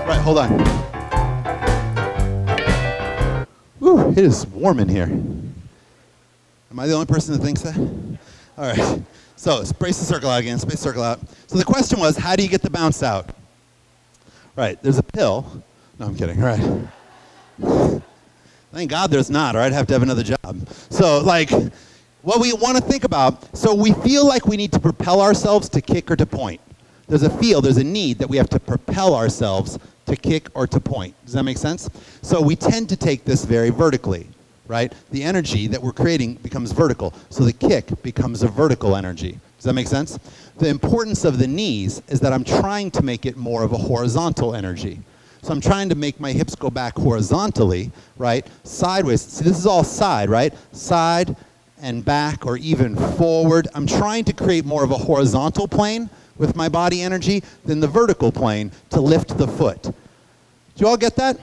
Right, hold on. Whew, it is warm in here. Am I the only person that thinks that? All right, so space the circle out again, space the circle out. So the question was, how do you get the bounce out? Right, there's a pill No, I'm kidding. All right. Thank God there's not, or I'd have to have another job. So, like, what we want to think about, so we feel like we need to propel ourselves to kick or to point. There's a need that we have to propel ourselves to kick or to point. Does that make sense? So we tend to take this very vertically, right? The energy that we're creating becomes vertical, so the kick becomes a vertical energy. Does that make sense? The importance of the knees is that I'm trying to make it more of a horizontal energy. So I'm trying to make my hips go back horizontally, right? Sideways. See, this is all side, right? Side and back, or even forward. I'm trying to create more of a horizontal plane with my body energy than the vertical plane to lift the foot. Do you all get that?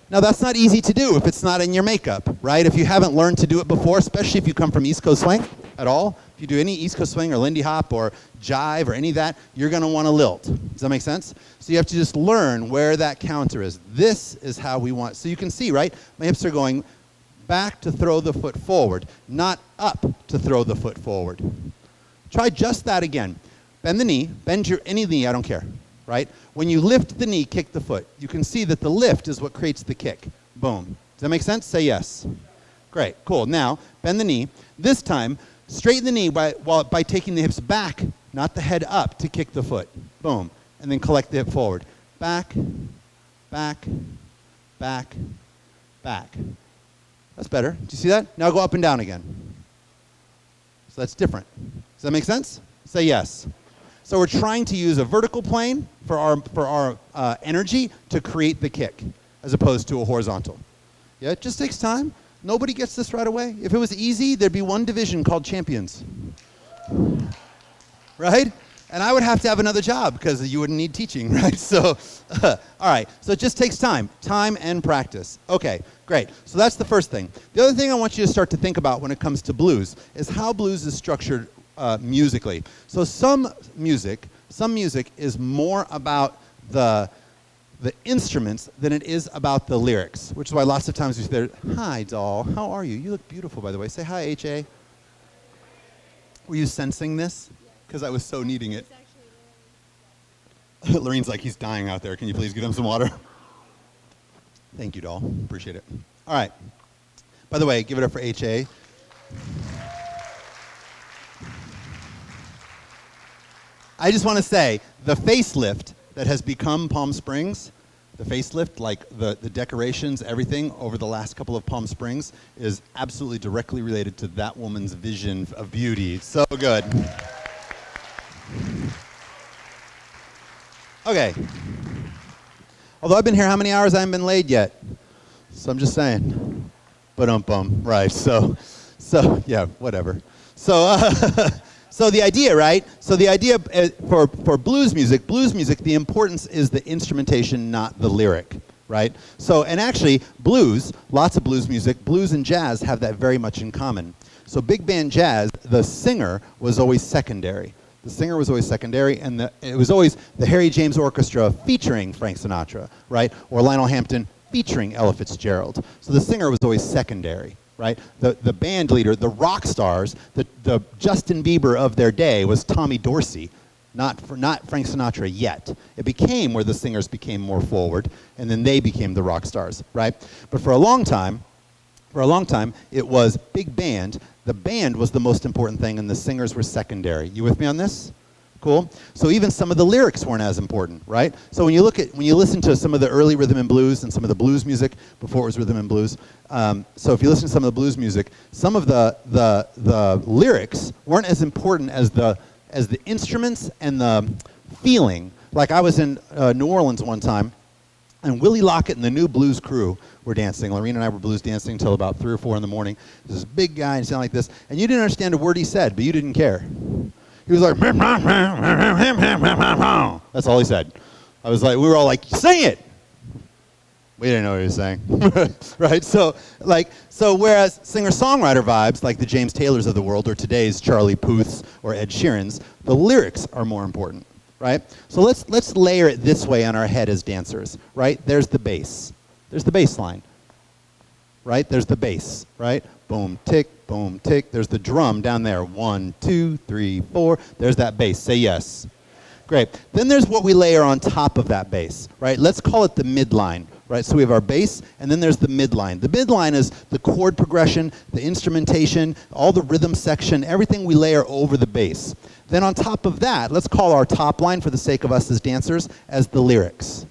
Now, that's not easy to do if it's not in your makeup, right? If you haven't learned to do it before, especially if you come from East Coast Swing at all, if you do any East Coast Swing or Lindy Hop or Jive or any of that, you're going to want to lilt. Does that make sense? So you have to just learn where that counter is. This is how we want. So you can see, right? My hips are going back to throw the foot forward, not up to throw the foot forward. Try just that again. Bend the knee, bend any knee, I don't care, right? When you lift the knee, kick the foot. You can see that the lift is what creates the kick. Boom. Does that make sense? Say yes. Great, cool. Now, bend the knee. This time, straighten the knee by taking the hips back, not the head up, to kick the foot. Boom. And then collect the hip forward. Back, back, back, back. That's better. Do you see that? Now go up and down again. So that's different. Does that make sense? Say yes. So we're trying to use a vertical plane for our energy to create the kick, as opposed to a horizontal. Yeah, it just takes time. Nobody gets this right away. If it was easy, there'd be one division called champions. Right? And I would have to have another job because you wouldn't need teaching, right? So, all right. So it just takes time and practice. Okay, great. So that's the first thing. The other thing I want you to start to think about when it comes to blues is how blues is structured musically. So some music is more about the instruments than it is about the lyrics, which is why lots of times we say, "Hi, doll. How are you? You look beautiful, by the way." Say hi, H.A. Were you sensing this? Because I was so needing it. Lorraine's like, he's dying out there. Can you please give him some water? Thank you, doll. Appreciate it. All right. By the way, give it up for H.A. I just want to say, the facelift that has become Palm Springs, the facelift, like the decorations, everything over the last couple of Palm Springs is absolutely directly related to that woman's vision of beauty. So good. Okay. Although I've been here how many hours? I haven't been laid yet. So I'm just saying. Ba-dum-bum. Right. So yeah, whatever. So so the idea, right? So the idea for blues music, the importance is the instrumentation, not the lyric, right? So, and actually, blues, lots of blues music, blues and jazz have that very much in common. So big band jazz, the singer was always secondary. The singer was always secondary, and it was always the Harry James Orchestra featuring Frank Sinatra, right? Or Lionel Hampton featuring Ella Fitzgerald. So the singer was always secondary, right? The band leader, the rock stars, the Justin Bieber of their day was Tommy Dorsey, not Frank Sinatra yet. It became where the singers became more forward, and then they became the rock stars, right? But for a long time, it was big band. The band was the most important thing, and the singers were secondary. You with me on this? Cool. So even some of the lyrics weren't as important, right? So when you listen to some of the early rhythm and blues and some of the blues music before it was rhythm and blues, so if you listen to some of the blues music, some of the lyrics weren't as important as the instruments and the feeling. Like I was in New Orleans one time, and Willie Lockett and the New Blues Crew were dancing. Lorene and I were blues dancing until about 3 or 4 in the morning. This big guy, and he sounded like this, and you didn't understand a word he said, but you didn't care. He was like, that's all he said. I was like, we were all like, sing it. We didn't know what he was saying, right? So whereas singer-songwriter vibes, like the James Taylors of the world, or today's Charlie Puths or Ed Sheerans, the lyrics are more important, right? So let's layer it this way on our head as dancers, right? There's the bass. There's the bass line, right? There's the bass, right? Boom, tick, boom, tick. There's the drum down there. 1, 2, 3, 4. There's that bass. Say yes. Great. Then there's what we layer on top of that bass, right? Let's call it the midline, right? So we have our bass, and then there's the midline. The midline is the chord progression, the instrumentation, all the rhythm section, everything we layer over the bass. Then on top of that, let's call our top line, for the sake of us as dancers, as the lyrics.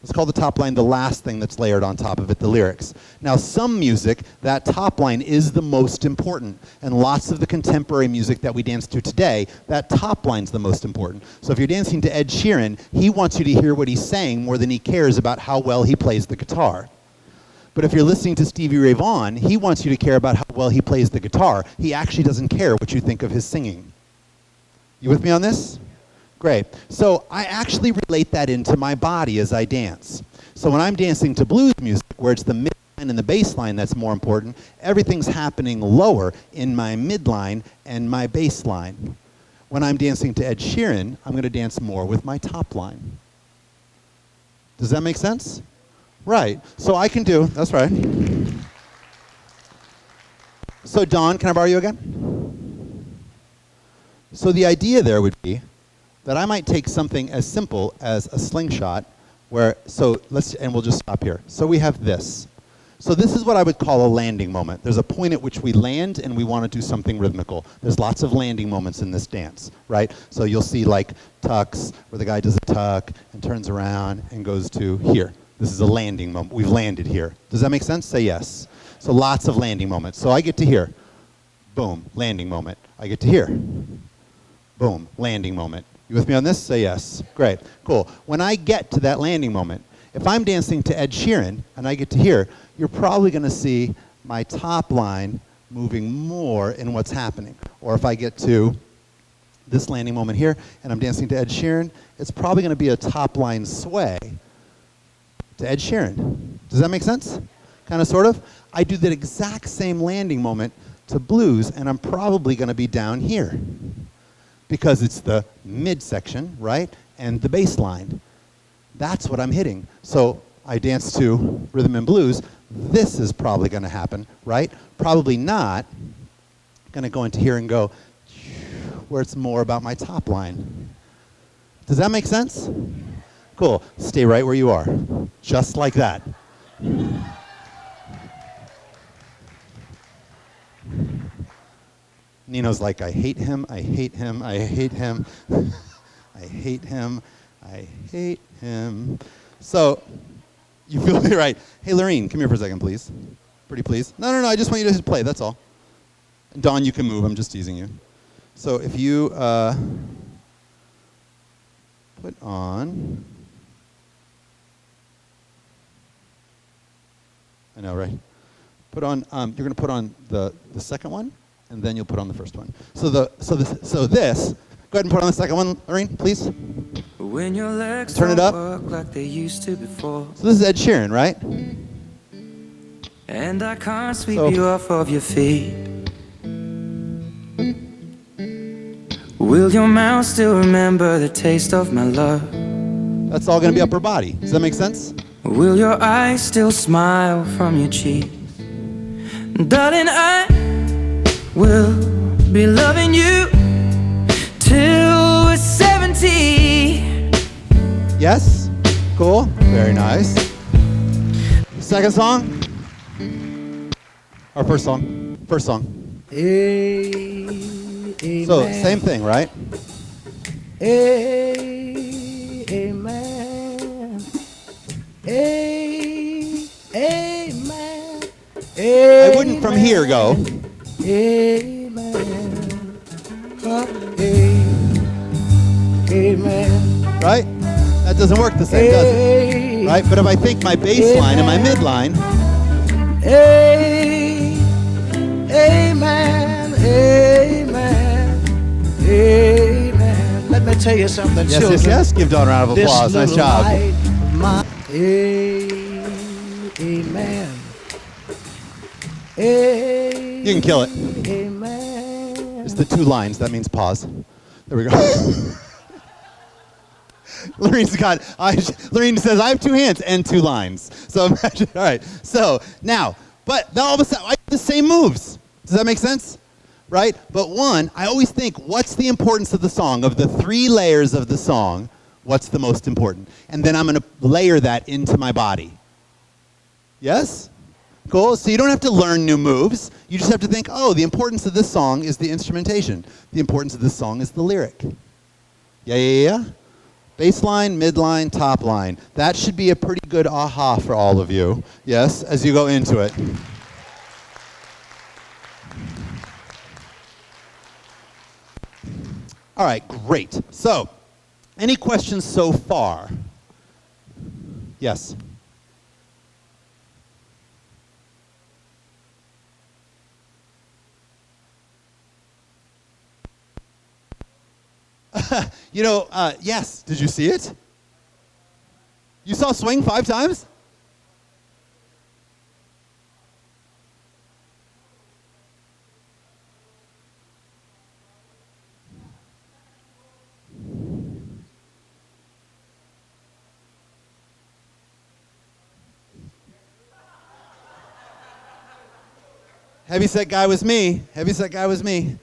Let's call the top line the last thing that's layered on top of it, the lyrics. Now, some music, that top line is the most important. And lots of the contemporary music that we dance to today, that top line's the most important. So if you're dancing to Ed Sheeran, he wants you to hear what he's saying more than he cares about how well he plays the guitar. But if you're listening to Stevie Ray Vaughan, he wants you to care about how well he plays the guitar. He actually doesn't care what you think of his singing. You with me on this? Great. So I actually relate that into my body as I dance. So when I'm dancing to blues music, where it's the midline and the bass line that's more important, everything's happening lower in my midline and my bass line. When I'm dancing to Ed Sheeran, I'm going to dance more with my top line. Does that make sense? Right. So I can do, that's right. So Dawn, can I borrow you again? So the idea there would be that I might take something as simple as a slingshot where, and we'll just stop here. So we have this. So this is what I would call a landing moment. There's a point at which we land and we want to do something rhythmical. There's lots of landing moments in this dance, right? So you'll see like tucks, where the guy does a tuck and turns around and goes to here. This is a landing moment. We've landed here. Does that make sense? Say yes. So lots of landing moments. So I get to here. Boom, landing moment. I get to here. Boom, landing moment. You with me on this? Say yes. Great. Cool. When I get to that landing moment, if I'm dancing to Ed Sheeran and I get to here, you're probably going to see my top line moving more in what's happening. Or if I get to this landing moment here and I'm dancing to Ed Sheeran, it's probably going to be a top line sway to Ed Sheeran. Does that make sense? Kind of, sort of? I do that exact same landing moment to blues and I'm probably going to be down here, because it's the midsection, right, and the bass line. That's what I'm hitting. So I dance to rhythm and blues. This is probably going to happen, right? Probably not going to go into here and go where it's more about my top line. Does that make sense? Cool. Stay right where you are, just like that. Nino's like, I hate him, I hate him, I hate him, I hate him, I hate him. So, you feel me, right? Hey, Lorene, come here for a second, please. Pretty please. No, I just want you to play, that's all. And Dawn, you can move, I'm just teasing you. So if you put on, I know, right? Put on, you're going to put on the second one, and then you'll put on the first one. So this, go ahead and put on the second one, Lorene, please. When your legs turn it up. Work like they used to before. So this is Ed Sheeran, right? And I can't sweep you off of your feet. Will your mouth still remember the taste of my love? That's all going to be upper body. Does that make sense? Will your eyes still smile from your cheeks? Darling, I will be loving you till we're 70. Yes? Cool. Very nice. Second song? Or first song? First song. Amen. So, same thing, right? Amen. Amen. I wouldn't from here go. Amen. Amen. Right? That doesn't work the same, does it? Right? But if I think my bass line and my midline. Amen. Amen. Amen. Let me tell you something, Yes, children. yes. Give Dawn a round of applause. Nice job. Amen. You can kill it. Amen. It's the two lines. That means pause. There we go. Lorene says, I have two hands and two lines. So imagine, all right. So now, but then all of a sudden, I have the same moves. Does that make sense? Right? But one, I always think, what's the importance of the song? Of the three layers of the song, what's the most important? And then I'm going to layer that into my body. Yes? Cool. So you don't have to learn new moves. You just have to think, oh, the importance of this song is the instrumentation. The importance of this song is the lyric. Yeah? Bass line, midline, top line. That should be a pretty good aha for all of you, yes, as you go into it. All right, great. So, any questions so far? Yes? Yes. Did you see it? You saw Swing 5 times? Heavyset guy was me. Heavyset guy was me.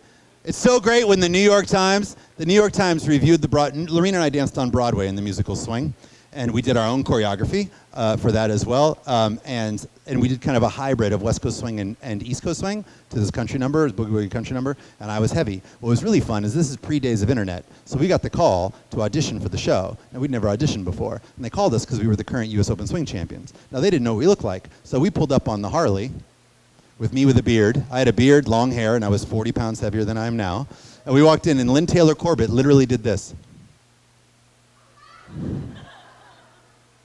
It's so great when the New York Times reviewed Lorena and I danced on Broadway in the musical Swing, and we did our own choreography for that as well, and we did kind of a hybrid of West Coast Swing and East Coast Swing to this country number, Boogie Woogie country number, and I was heavy. What was really fun is this is pre-days of internet, so we got the call to audition for the show, and we'd never auditioned before, and they called us because we were the current US Open Swing champions. Now they didn't know what we looked like, so we pulled up on the Harley, with me with a beard. I had a beard, long hair, and I was 40 pounds heavier than I am now. And we walked in, and Lynn Taylor Corbett literally did this.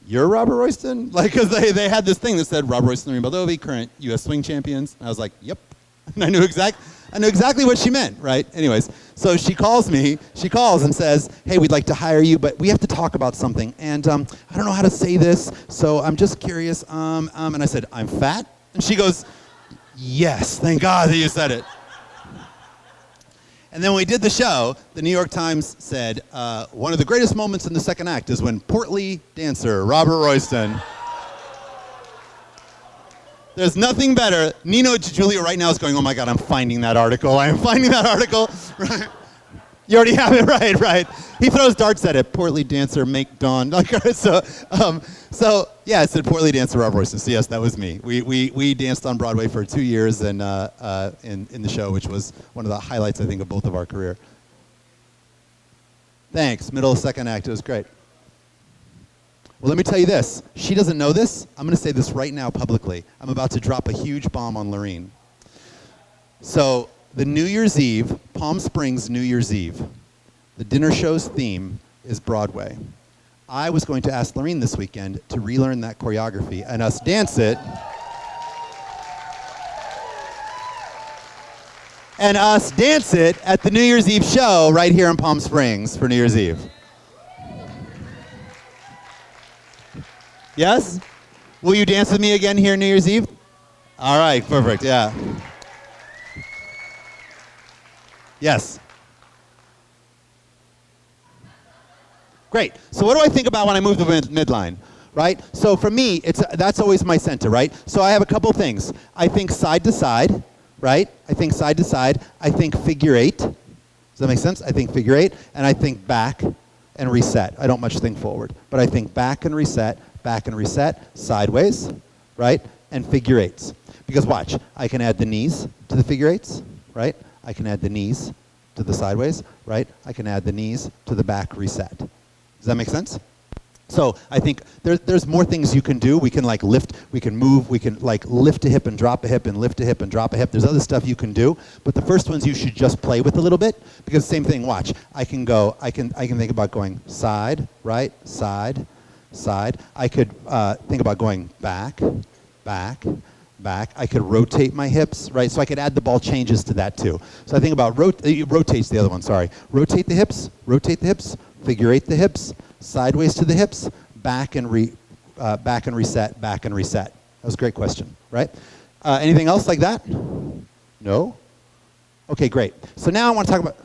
You're Robert Royston? Like, because they had this thing that said, Robert Royston and Lorene Baldovie, current U.S. Swing champions. And I was like, yep. And I knew exactly what she meant, right? Anyways, so she calls and says, hey, we'd like to hire you, but we have to talk about something. And I don't know how to say this, so I'm just curious. And I said, I'm fat? And she goes, yes, thank God that you said it. And then when we did the show, the New York Times said, one of the greatest moments in the second act is when portly dancer Robert Royston. There's nothing better. Nino Julia right now is going, oh my God, I'm finding that article. I am finding that article. Right. You already have it, right. He throws darts at it. Portly dancer, make dawn. So yeah, it said portly dancer Rob Royston. So yes, that was me. We danced on Broadway for 2 years and in the show, which was one of the highlights, I think, of both of our career. Thanks. Middle of second act. It was great. Well, let me tell you this. She doesn't know this. I'm going to say this right now publicly. I'm about to drop a huge bomb on Lorene. So the New Year's Eve, Palm Springs New Year's Eve, the dinner show's theme is Broadway. I was going to ask Lorene this weekend to relearn that choreography and us dance it. And us dance it at the New Year's Eve show right here in Palm Springs for New Year's Eve. Yes? Will you dance with me again here New Year's Eve? All right, perfect, yeah. Yes. Great. So what do I think about when I move the midline, right? So for me, that's always my center, right? So I have a couple things. I think side to side, right? I think side to side. I think figure eight. Does that make sense? I think figure eight. And I think back and reset. I don't much think forward. But I think back and reset, sideways, right? And figure eights. Because watch, I can add the knees to the figure eights, right? I can add the knees to the sideways, right? I can add the knees to the back reset. Does that make sense? So I think there's more things you can do. We can like lift, we can move, we can like lift a hip and drop a hip and lift a hip and drop a hip. There's other stuff you can do, but the first ones you should just play with a little bit because same thing, watch. I can think about going side, right, side, side. I could think about going back, back, back. I could rotate my hips, right? So I could add the ball changes to that too. So I think about rotates the other one, sorry. Rotate the hips, figure eight the hips, sideways to the hips, back and reset. That was a great question, right? Anything else like that? No? Okay, great. So now I want to talk about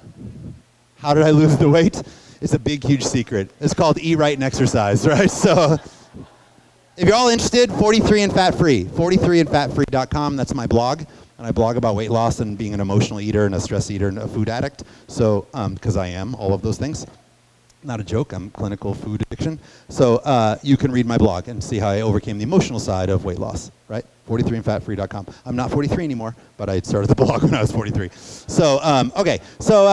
how did I lose the weight? It's a big, huge secret. It's called Eat Right and Exercise, right? So if you're all interested, 43 and Fat Free, 43andfatfree.com, that's my blog. And I blog about weight loss and being an emotional eater and a stress eater and a food addict. So, because I am all of those things. Not a joke, I'm clinical food addiction. So you can read my blog and see how I overcame the emotional side of weight loss, right? 43andfatfree.com. I'm not 43 anymore, but I started the blog when I was 43. So, okay, so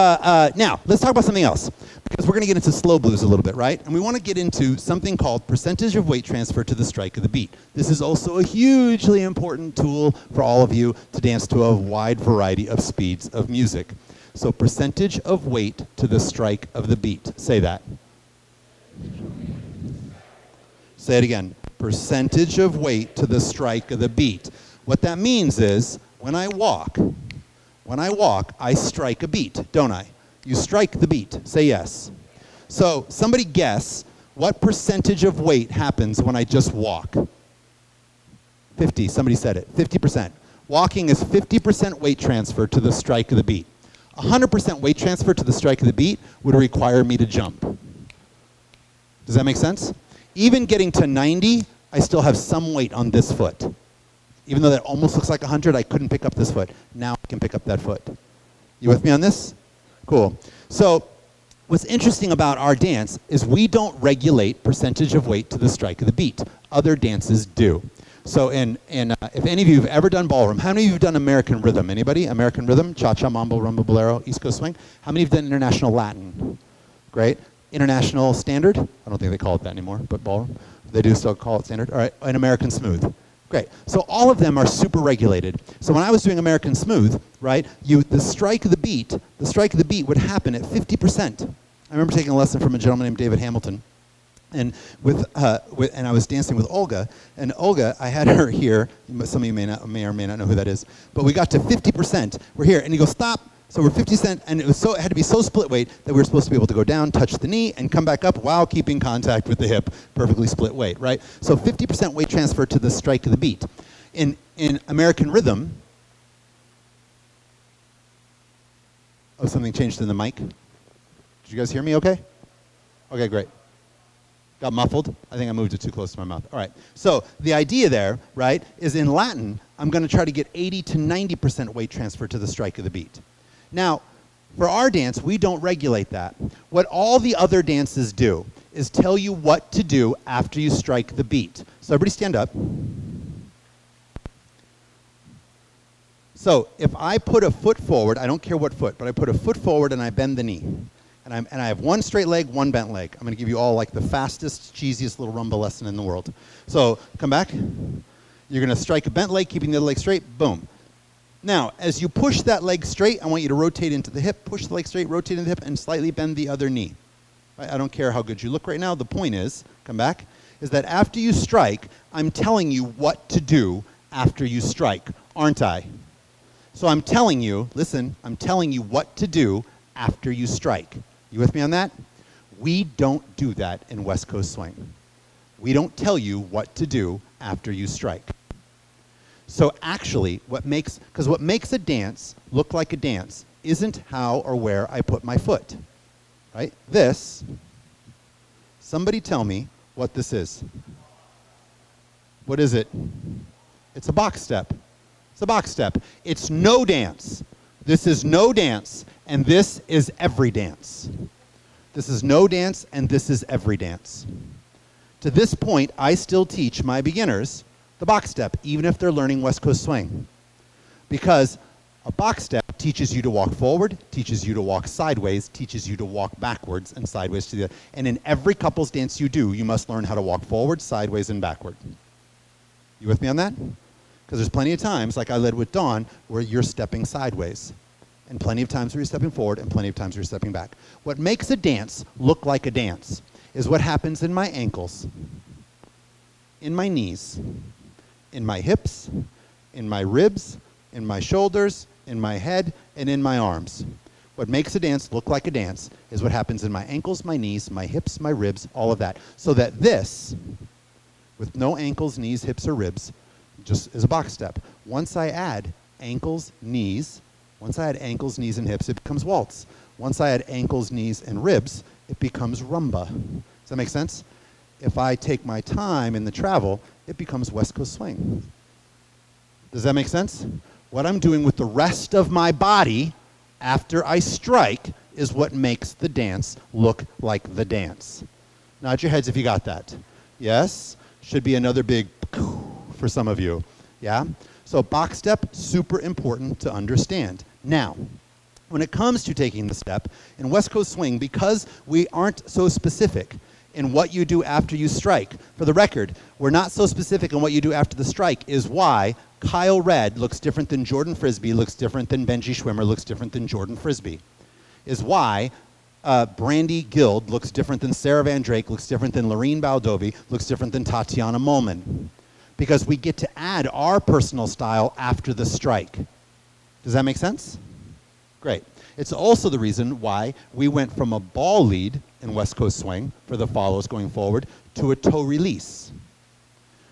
now let's talk about something else, because we're going to get into slow blues a little bit, right? And we want to get into something called percentage of weight transfer to the strike of the beat. This is also a hugely important tool for all of you to dance to a wide variety of speeds of music. So percentage of weight to the strike of the beat. Say that. Say it again. Percentage of weight to the strike of the beat. What that means is when I walk, I strike a beat, don't I? You strike the beat. Say yes. So somebody guess what percentage of weight happens when I just walk? 50. Somebody said it. 50%. Walking is 50% weight transfer to the strike of the beat. 100% weight transfer to the strike of the beat would require me to jump. Does that make sense? Even getting to 90, I still have some weight on this foot. Even though that almost looks like 100, I couldn't pick up this foot. Now I can pick up that foot. You with me on this? Cool. So what's interesting about our dance is we don't regulate percentage of weight to the strike of the beat. Other dances do. So if any of you have ever done ballroom, how many of you have done American rhythm? Anybody? American rhythm? Cha-cha, mambo, rumba, bolero, East Coast swing? How many have done international Latin? Great. International standard? I don't think they call it that anymore, but ballroom. They do still call it standard. All right. And American smooth. Great. So all of them are super regulated. So when I was doing American smooth, right, the strike of the beat would happen at 50%. I remember taking a lesson from a gentleman named David Hamilton. And and I was dancing with Olga, and Olga, I had her here. Some of you may or may not know who that is. But we got to 50%. We're here, and you go stop. So we're 50%, and it had to be so split weight that we were supposed to be able to go down, touch the knee, and come back up while keeping contact with the hip. Perfectly split weight, right? So 50% weight transfer to the strike of the beat. In American rhythm, oh, something changed in the mic. Did you guys hear me? Okay. Okay, great. Got muffled. I think I moved it too close to my mouth. All right. So the idea there, right, is in Latin, I'm going to try to get 80 to 90% weight transfer to the strike of the beat. Now, for our dance, we don't regulate that. What all the other dances do is tell you what to do after you strike the beat. So everybody stand up. So if I put a foot forward, I don't care what foot, but I put a foot forward and I bend the knee. And I have one straight leg, one bent leg. I'm going to give you all like the fastest, cheesiest little rumba lesson in the world. So come back. You're going to strike a bent leg, keeping the other leg straight. Boom. Now, as you push that leg straight, I want you to rotate into the hip, push the leg straight, rotate into the hip, and slightly bend the other knee. Right? I don't care how good you look right now. The point is, come back, is that after you strike, I'm telling you what to do after you strike, aren't I? So I'm telling you, listen, I'm telling you what to do after you strike. You with me on that? We don't do that in West Coast swing. We don't tell you what to do after you strike. So actually, what makes a dance look like a dance isn't how or where I put my foot, right? This, somebody tell me what this is. What is it? It's a box step. It's a box step. It's no dance. This is no dance, and this is every dance. This is no dance, and this is every dance. To this point, I still teach my beginners the box step, even if they're learning West Coast swing. Because a box step teaches you to walk forward, teaches you to walk sideways, teaches you to walk backwards and sideways to the other. And in every couples dance you do, you must learn how to walk forward, sideways, and backward. You with me on that? Because there's plenty of times, like I led with Dawn, where you're stepping sideways. And plenty of times where you're stepping forward, and plenty of times where you're stepping back. What makes a dance look like a dance is what happens in my ankles, in my knees, in my hips, in my ribs, in my shoulders, in my head, and in my arms. What makes a dance look like a dance is what happens in my ankles, my knees, my hips, my ribs, all of that. So that this, with no ankles, knees, hips, or ribs, just is a box step. Once I add ankles, knees, and hips, it becomes waltz. Once I add ankles, knees, and ribs, it becomes rumba. Does that make sense? If I take my time in the travel, it becomes West Coast swing. Does that make sense? What I'm doing with the rest of my body after I strike is what makes the dance look like the dance. Nod your heads if you got that. Yes? Should be another big for some of you. Yeah? So box step, super important to understand. Now, when it comes to taking the step, in West Coast Swing, because we aren't so specific in what you do after you strike, for the record, we're not so specific in what you do after the strike is why Kyle Redd looks different than Jordan Frisbee, looks different than Benji Schwimmer, looks different than Jordan Frisbee. Is why Brandy Guild looks different than Sarah Van Drake, looks different than Lorene Baldovi, looks different than Tatiana Molman. Because we get to add our personal style after the strike. Does that make sense? Great. It's also the reason why we went from a ball lead in West Coast Swing for the follows going forward to a toe release,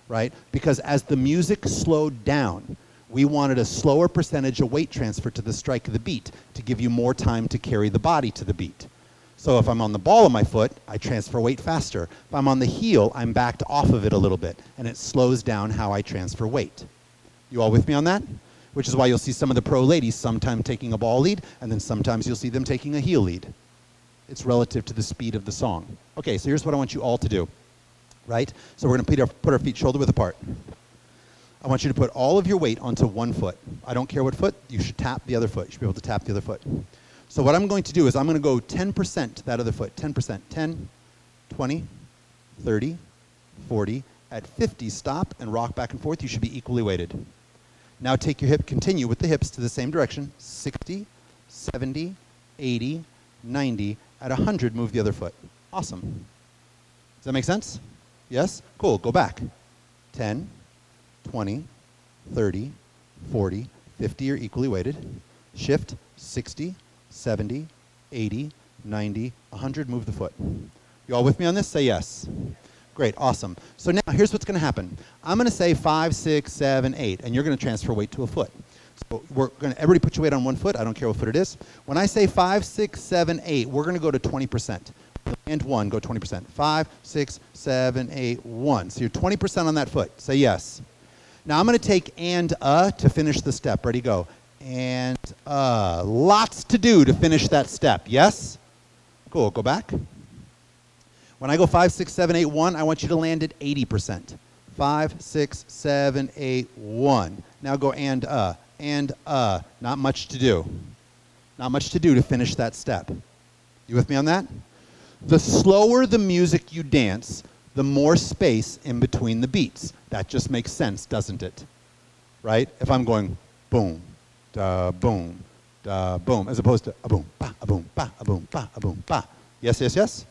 right? Because as the music slowed down, we wanted a slower percentage of weight transfer to the strike of the beat to give you more time to carry the body to the beat. So if I'm on the ball of my foot, I transfer weight faster. If I'm on the heel, I'm backed off of it a little bit, and it slows down how I transfer weight. You all with me on that? Which is why you'll see some of the pro ladies sometimes taking a ball lead, and then sometimes you'll see them taking a heel lead. It's relative to the speed of the song. Okay, so here's what I want you all to do, right? So we're gonna put our feet shoulder width apart. I want you to put all of your weight onto one foot. I don't care what foot, you should tap the other foot. You should be able to tap the other foot. So what I'm going to do is I'm going to go 10% to that other foot. 10%. 10, 20, 30, 40. At 50, stop and rock back and forth. You should be equally weighted. Now take your hip, continue with the hips to the same direction. 60, 70, 80, 90. At 100, move the other foot. Awesome. Does that make sense? Yes? Cool. Go back. 10, 20, 30, 40, 50 are equally weighted. Shift, 60, 70, 80, 90, 100, move the foot. You all with me on this? Say yes. Great, awesome. So now here's what's going to happen. I'm going to say 5, 6, 7, 8, and you're going to transfer weight to a foot. So we're going to, everybody put your weight on one foot. I don't care what foot it is. When I say 5, 6, 7, 8, we're going to go to 20%. And 1, go 20%. 5, 6, 7, 8, 1. So you're 20% on that foot. Say yes. Now I'm going to take and to finish the step. Ready, go. And lots to do to finish that step. Yes? Cool. Go back. When I go 5, 6, 7, 8, 1, I want you to land at 80%. 5, 6, 7, 8, 1. Now go and not much to do. Not much to do to finish that step. You with me on that? The slower the music you dance, the more space in between the beats. That just makes sense, doesn't it? Right? If I'm going boom, da boom, da boom, as opposed to a boom, ba, a boom, ba, a boom, ba, a boom, ba. Yes, yes, yes?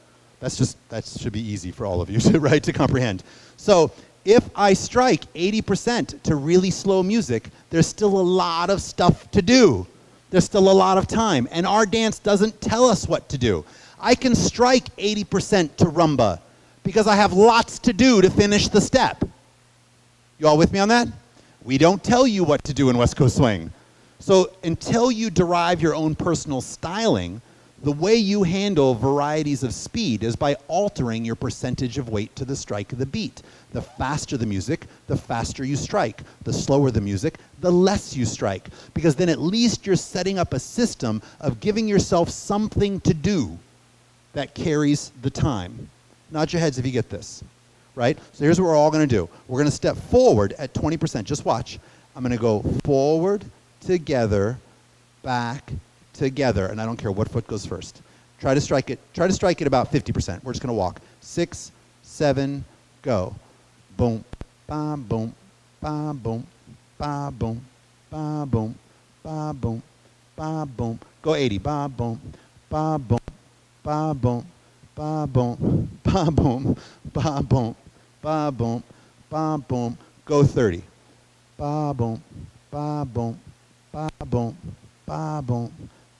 That should be easy for all of you to, right, to comprehend. So if I strike 80% to really slow music, there's still a lot of stuff to do. There's still a lot of time, and our dance doesn't tell us what to do. I can strike 80% to rumba because I have lots to do to finish the step. You all with me on that? We don't tell you what to do in West Coast Swing. So until you derive your own personal styling, the way you handle varieties of speed is by altering your percentage of weight to the strike of the beat. The faster the music, the faster you strike. The slower the music, the less you strike. Because then at least you're setting up a system of giving yourself something to do that carries the time. Nod your heads if you get this, right? So here's what we're all going to do. We're going to step forward at 20%. Just watch. I'm going to go forward, together, back, together, and I don't care what foot goes first. Try to strike it about 50%. We're just going to walk. 6, 7, go. Boom, ba, boom, ba, boom, ba, boom, ba, boom, ba, boom, ba, boom. Go 80. Ba, boom, ba, boom, ba, boom, ba, boom, ba, boom, ba, boom, ba, boom, ba, boom. Go 30. Ba, boom, ba, boom, ba, boom, ba, boom.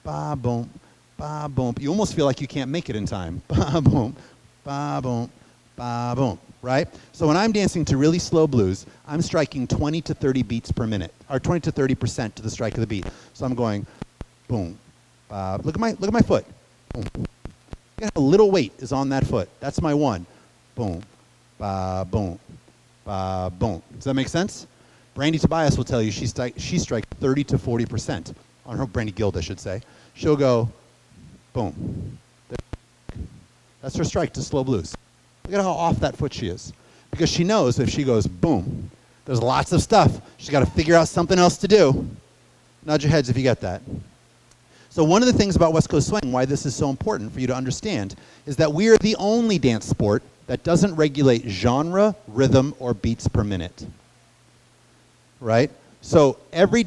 Ba boom, ba boom. You almost feel like you can't make it in time. Ba boom, ba boom, ba boom. Right? So when I'm dancing to really slow blues, I'm striking 20 to 30 beats per minute, or 20 to 30% to the strike of the beat. So I'm going, boom, ba. Look at my foot. Boom. Look at how little weight is on that foot. That's my one. Boom, ba boom, ba boom. Does that make sense? Brandy Tobias will tell you she strikes 30 to 40%. On her Brandy Guild, I should say. She'll go boom. That's her strike to slow blues. Look at how off that foot she is. Because she knows if she goes boom, there's lots of stuff. She's got to figure out something else to do. Nod your heads if you get that. So one of the things about West Coast swing, why this is so important for you to understand, is that we are the only dance sport that doesn't regulate genre, rhythm, or beats per minute. Right? So every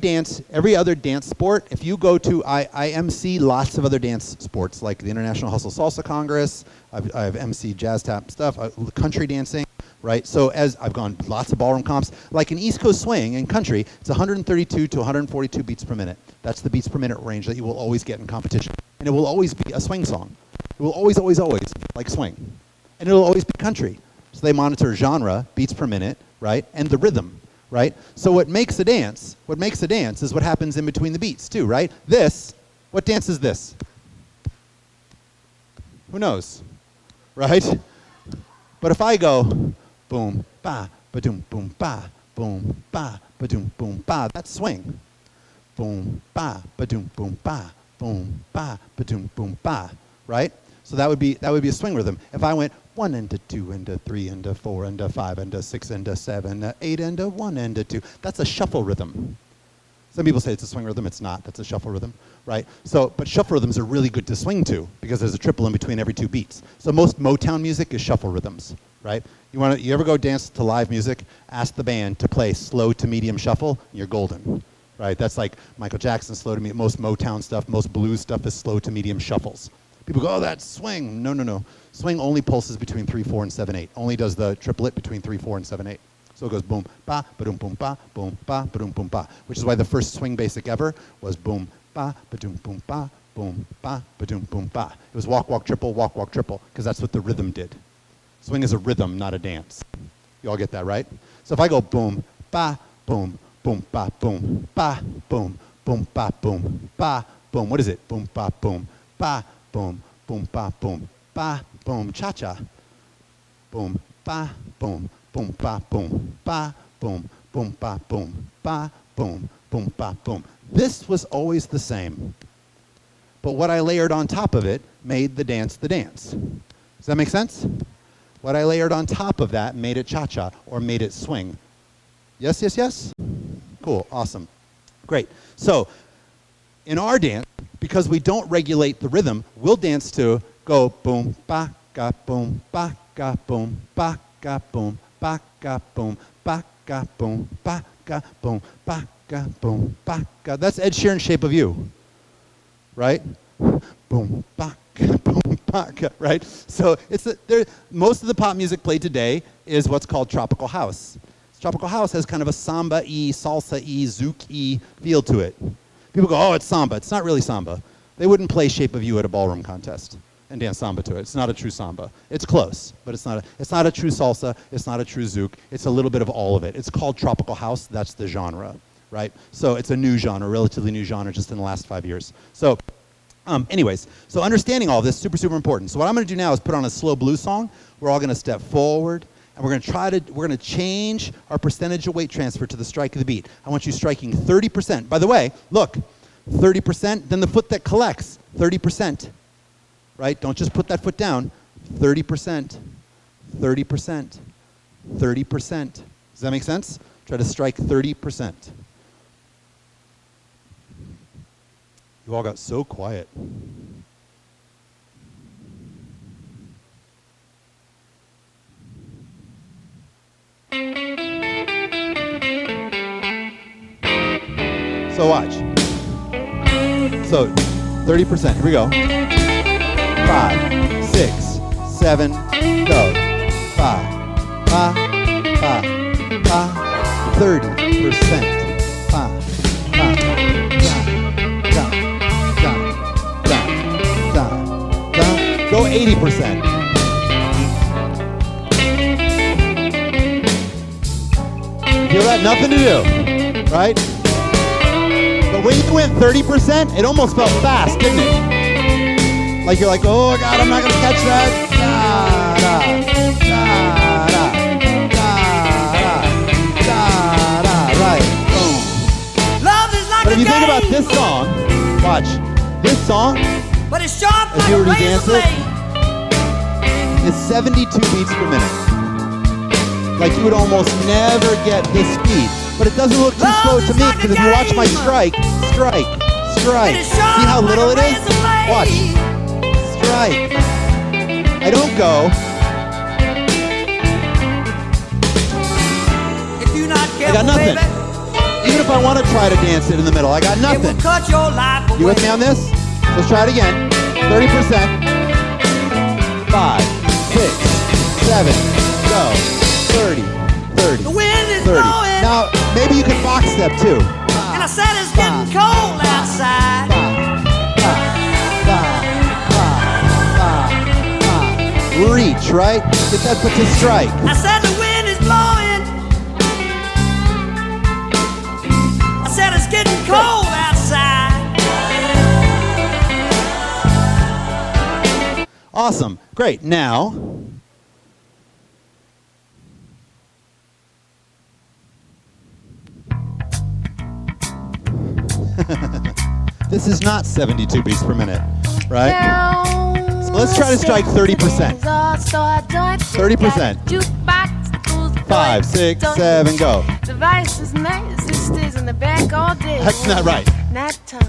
other dance sport, if you go to, I MC lots of other dance sports, like the International Hustle Salsa Congress, I've MC jazz tap stuff, country dancing, right? So as I've gone lots of ballroom comps, like in East Coast swing and country, it's 132 to 142 beats per minute. That's the beats per minute range that you will always get in competition. And it will always be a swing song. It will always, always, always like swing. And it'll always be country. So they monitor genre, beats per minute, right? And the rhythm. Right? So what makes a dance is what happens in between the beats too, right? What dance is this? Who knows? Right? But if I go boom, ba, ba-doom, boom, ba, boom, ba, ba-doom, boom, ba, that's swing. Boom, ba, ba-doom, boom, ba, boom, ba, ba-doom, boom, ba, right? So that would be a swing rhythm. If I went 1 and a 2 and a 3 and a 4 and a 5 and a 6 and a 7, 8 and a 1 and a 2. That's a shuffle rhythm. Some people say it's a swing rhythm. It's not. That's a shuffle rhythm, right? So, but shuffle rhythms are really good to swing to because there's a triple in between every 2 beats. So most Motown music is shuffle rhythms, right? You ever go dance to live music? Ask the band to play slow to medium shuffle. You're golden, right? That's like Michael Jackson slow to medium. Most Motown stuff, most blues stuff is slow to medium shuffles. People go, oh, that's swing. No, no, no. Swing only pulses between 3, 4, and 7, 8. Only does the triplet between 3, 4, and 7, 8. So it goes boom, ba, ba-doom, boom, ba, boom, ba, ba-doom, boom, ba. Which is why the first swing basic ever was boom, ba, ba-doom, boom, ba, boom, ba, ba-doom, boom, ba. It was walk, walk, triple, because that's what the rhythm did. Swing is a rhythm, not a dance. You all get that, right? So if I go boom, ba, boom, boom, ba, boom, ba, boom, boom, ba, boom, ba, boom. What is it? Boom, ba, boom, ba, boom, boom, ba, boom, ba, boom, cha-cha. Boom, ba, boom, boom, ba, boom, ba, boom, boom, ba, boom, ba, boom, boom, ba, boom. This was always the same. But what I layered on top of it made the dance the dance. Does that make sense? What I layered on top of that made it cha-cha or made it swing. Yes, yes, yes? Cool, awesome. Great. So, in our dance, because we don't regulate the rhythm, we'll dance to go boom, ba, ga, boom, ba, ga, boom, ba, ga, boom, ba, ga, boom, ba, ga, boom, ba, ga, boom, ba, ga, boom, ba, ga. That's Ed Sheeran's Shape of You, right? Boom, ba, ga, boom, ba, ga, right? So most of the pop music played today is what's called tropical house. Tropical house has kind of a samba-y, salsa-y, zouk-y feel to it. People go, oh, it's samba. It's not really samba. They wouldn't play Shape of You at a ballroom contest and dance samba to it. It's not a true samba. It's close, but it's not a true salsa. It's not a true zouk. It's a little bit of all of it. It's called tropical house. That's the genre, right? So it's a new genre, relatively new genre, just in the last 5 years. So anyways, so understanding all this, super, super important. So what I'm going to do now is put on a slow blues song. We're all going to step forward, and we're going to change our percentage of weight transfer to the strike of the beat. I want you striking 30%. By the way, look, 30%, then the foot that collects, 30%, right? Don't just put that foot down. 30%, 30%, 30%. Does that make sense? Try to strike 30%. You all got so quiet. So watch. So 30%. Here we go. 5, 6, 7, go. 5, 30%. 5, go 80%. Feel that? Nothing to do, right? But when you went 30%, it almost felt fast, didn't it? Like you're like, oh God, I'm not gonna catch that. Right, boom. Love is like but if you think about this song, watch, this song, but if you were to dance it, is 72 beats per minute. Like you would almost never get this speed. But it doesn't look too slow to me because if you watch my strike, see how little it is? Watch. Strike. I don't go. I got nothing. Even if I want to try to dance it in the middle, I got nothing. You with me on this? Let's try it again. 30%. 5, 6, 7, go. 30, 30, 30. Now, maybe you can box step too. And I said it's getting cold outside. Reach, right? Get that foot to strike. I said the wind is blowing. I said it's getting cold outside. Awesome. Great. Now, this is not 72 beats per minute, right? So let's try to strike 30%. 30%. 5, 6, 7, go. That's not right.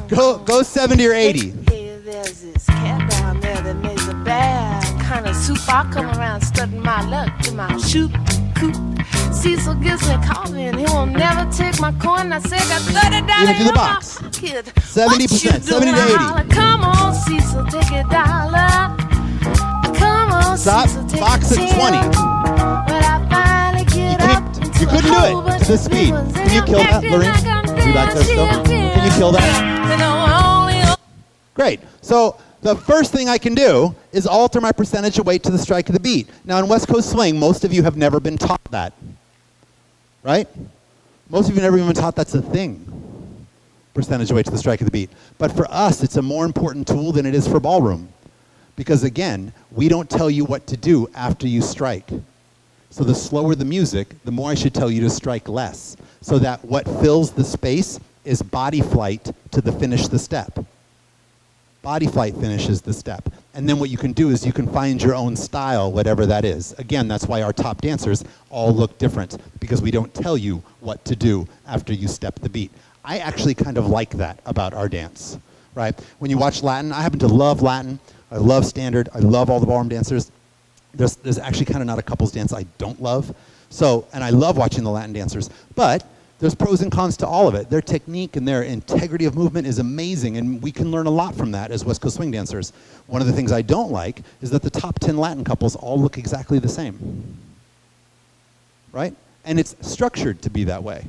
Go 70 or 80. There's this cat down there that makes a bad kind of soup. I come around studying my luck in my shoot coop. Cecil gives me coffee and he won't never take my coin. I say got $30 Even do the box. 70%, 70 to 80. Come on, Cecil, take a dollar. Come on, Stop. Cecil, take Box a at 20. But I finally get up. You couldn't do it to this speed. Can you kill that, Lorraine? Are you back there still? Can you kill that? Great. So the first thing I can do is alter my percentage of weight to the strike of the beat. Now in West Coast Swing, most of you have never been taught that. Right? Most of you have never even been taught that's a thing. Percentage of weight to the strike of the beat. But for us, it's a more important tool than it is for ballroom. Because again, we don't tell you what to do after you strike. So the slower the music, the more I should tell you to strike less. So that what fills the space is body flight to the finish the step. Body flight finishes the step. And then what you can do is you can find your own style, whatever that is. Again, that's why our top dancers all look different, because we don't tell you what to do after you step the beat. I actually kind of like that about our dance, right? When you watch Latin, I happen to love Latin. I love standard. I love all the ballroom dancers. There's actually kind of not a couples dance I don't love. So, and I love watching the Latin dancers. But there's pros and cons to all of it. Their technique and their integrity of movement is amazing, and we can learn a lot from that as West Coast Swing dancers. One of the things I don't like is that the top 10 Latin couples all look exactly the same, right? And it's structured to be that way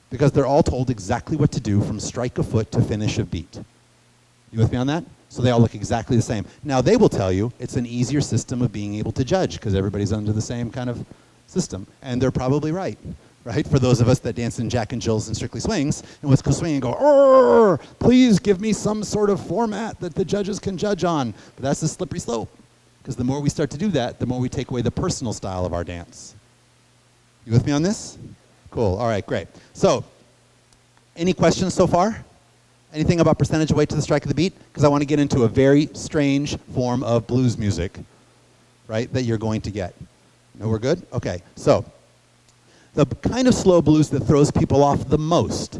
because they're all told exactly what to do from strike a foot to finish a beat. You with me on that? So they all look exactly the same. Now they will tell you it's an easier system of being able to judge because everybody's under the same kind of system, and they're probably right. Right? For those of us that dance in Jack and Jill's and Strictly Swings, and West Coast Swing and go, please give me some sort of format that the judges can judge on. But that's a slippery slope, because the more we start to do that, the more we take away the personal style of our dance. You with me on this? Cool. All right, great. So, any questions so far? Anything about percentage of weight to the strike of the beat? Because I want to get into a very strange form of blues music, right, that you're going to get. No, we're good? Okay, so the kind of slow blues that throws people off the most,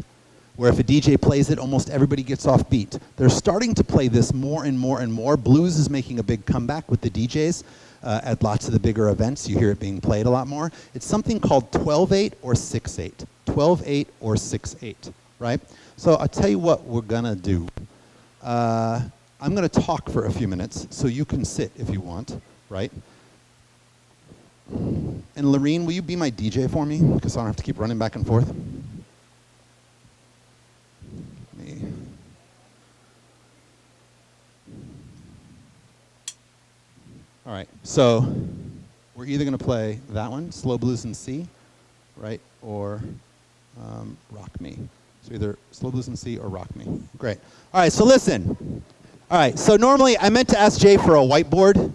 where if a DJ plays it, almost everybody gets off beat. They're starting to play this more and more and more. Blues is making a big comeback with the DJs at lots of the bigger events. You hear it being played a lot more. It's something called 12/8 or 6/8. 12/8 or 6/8, right? So I'll tell you what we're gonna do. I'm gonna talk for a few minutes, so you can sit if you want, right? And Lorene, will you be my DJ for me? Because I don't have to keep running back and forth. All right, so we're either going to play that one, Slow Blues in C, right, or Rock Me. So either Slow Blues in C or Rock Me. Great. All right, so listen. All right, so normally I meant to ask Jay for a whiteboard.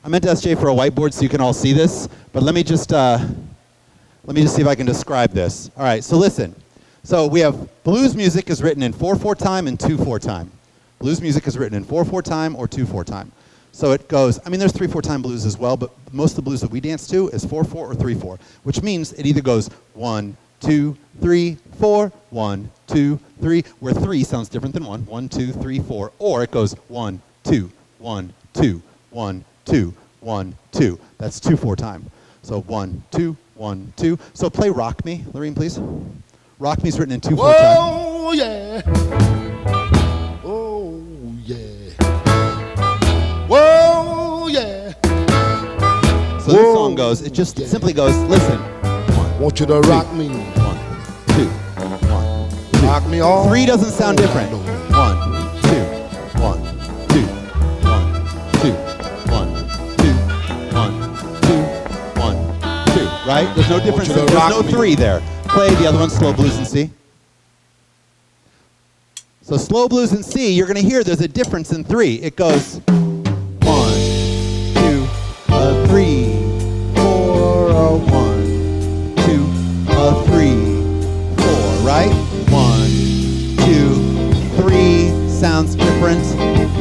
So you can all see this, but let me just see if I can describe this. All right, so listen. So we have blues music is written in 4/4 time and 2/4 time, Blues music is written in 4/4 time or 2/4 time. So it goes, I mean, there's 3/4 time blues as well, but most of the blues that we dance to is 4/4 or 3/4, which means it either goes 1, 2, 3, 4, 1, 2, 3, where 3 sounds different than 1, 1, 2, 3, 4, or it goes 1, 2, 1, 2, 1, 2, 1, 2. That's 2/4 time. So 1, 2, 1, 2. So play Rock Me, Lorene, please. Rock Me's written in 2/4 time. Oh, yeah. Oh, yeah. Whoa, yeah. So this song goes, it just simply goes, listen. Want you to rock me. 1, 2, 1, 2. Rock me all. 3 doesn't sound different. 1, 2, 1, 2, 1, 2, 1, 2, 1, 2, 1, 2. Right? There's no difference. There's no 3 there. Play the other one, slow blues in C. So slow blues in C, you're going to hear there's a difference in 3. It goes 1, 2, 3, 4, 1, 2, 3, 4, right? 1, 2, 3 sounds different.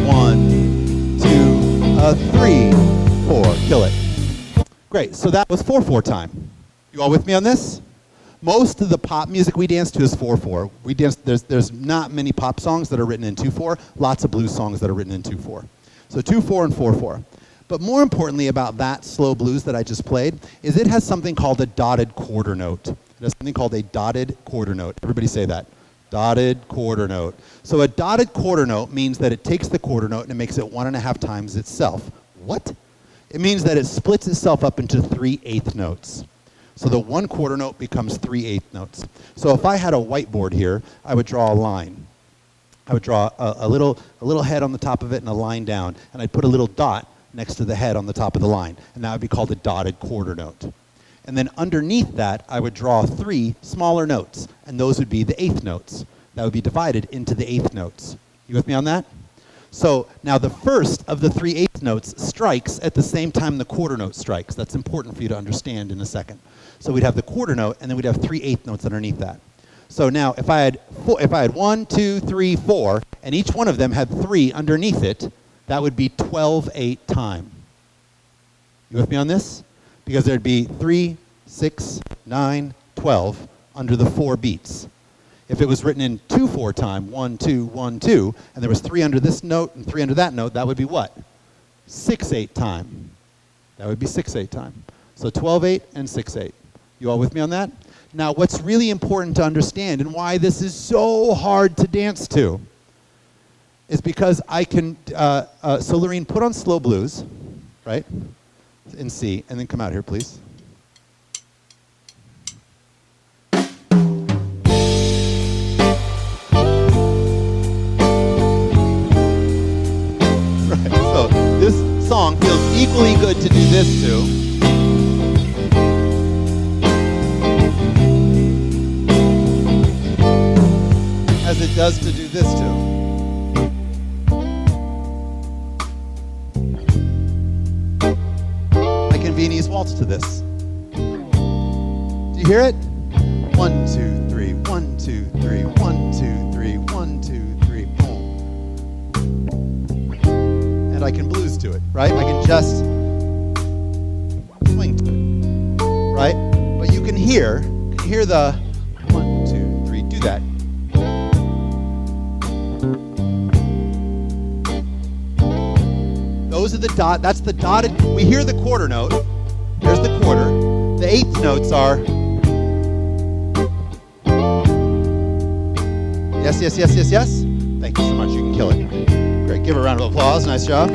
1, 2, 3, 4. Kill it. Great. So that was 4/4 time. You all with me on this? Most of the pop music we dance to is 4/4. We dance. There's not many pop songs that are written in 2/4. Lots of blues songs that are written in 2/4. So 2/4 and 4/4. But more importantly about that slow blues that I just played is it has something called a dotted quarter note. It has something called a dotted quarter note. Everybody say that. Dotted quarter note. So a dotted quarter note means that it takes the quarter note and it makes it 1.5 times itself. What? It means that it splits itself up into 3/8 notes. So the 1/4 note becomes 3/8 notes. So if I had a whiteboard here, I would draw a line. I would draw a little head on the top of it and a line down, and I'd put a little dot next to the head on the top of the line, and that would be called a dotted quarter note. And then underneath that, I would draw 3 smaller notes, and those would be the 1/8 notes. That would be divided into the 1/8 notes. You with me on that? So now the first of the 3/8 notes strikes at the same time the quarter note strikes. That's important for you to understand in a second. So we'd have the quarter note, and then we'd have 3/8 notes underneath that. So now if I had 1, 2, 3, 4, and each one of them had 3 underneath it, that would be 12/8 time. You with me on this? Because there'd be 3, 6, 9, 12 under the 4 beats. If it was written in 2/4 time, 1, 2, 1, 2, and there was 3 under this note and 3 under that note, that would be what? 6/8 time. That would be 6/8 time. So 12/8 and 6/8. You all with me on that? Now, what's really important to understand and why this is so hard to dance to is because I can, so Lorene, put on slow blues, right, in C, and then come out here, please. Right, so this song feels equally good to do this to. As it does to do this too. I can Viennese waltz to this. Do you hear it? 1, 2, 3, 1, 2, 3, 1, 2, 3, 1, 2, 3, boom. And I can blues to it, right? I can just swing to it, right? But you can hear the 1, 2, 3, do that. Those are the dot, that's the dotted, we hear the quarter note. There's the quarter. The 1/8 notes are yes, yes, yes, yes, yes. Thank you so much, you can kill it. Great, give a round of applause, nice job.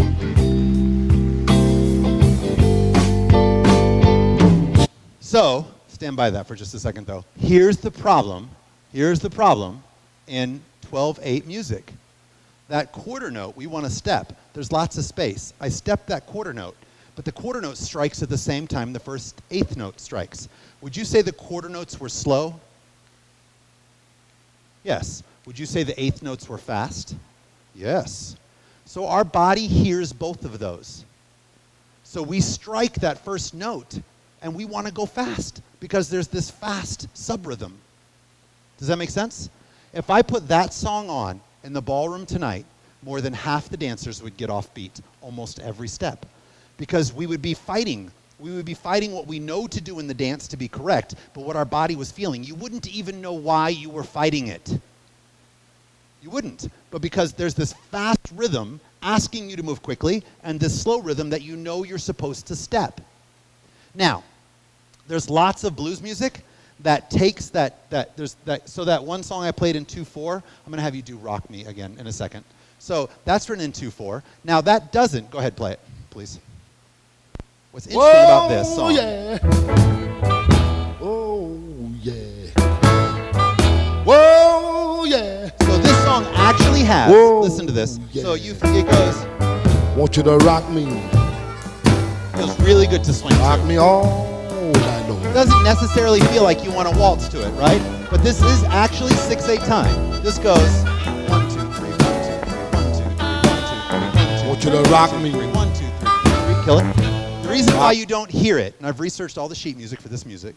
So, stand by that for just a second though. Here's the problem in 12/8 music. That quarter note, we want to step. There's lots of space. I step that quarter note, but the quarter note strikes at the same time the first 1/8 note strikes. Would you say the quarter notes were slow? Yes. Would you say the 1/8 notes were fast? Yes. So our body hears both of those. So we strike that first note, and we want to go fast because there's this fast subrhythm. Does that make sense? If I put that song on in the ballroom tonight, more than half the dancers would get off beat almost every step. Because we would be fighting. We would be fighting what we know to do in the dance to be correct, but what our body was feeling. You wouldn't even know why you were fighting it. You wouldn't. But because there's this fast rhythm asking you to move quickly, and this slow rhythm that you know you're supposed to step. Now, there's lots of blues music that takes so that one song I played in 2/4, I'm going to have you do Rock Me again in a second. So that's written in 2/4. Now that doesn't, go ahead, play it, please. What's interesting about this song? Yeah. Oh, yeah. Whoa, yeah. So this song actually has, Whoa, listen to this. yeah. So it goes, Want you to rock me. feels really good to swing Rock to. me all night long. It doesn't necessarily feel like you want to waltz to it, right? But this is actually 6/8 time. This goes 1, 2, 3, 1, 2, 3, 1, 2, 3, 1, 2, 3, 1, 2, Want you 3, to rock 1, 2, me. 3, 1, 2, 3, 3, kill it. The reason why you don't hear it, and I've researched all the sheet music for this music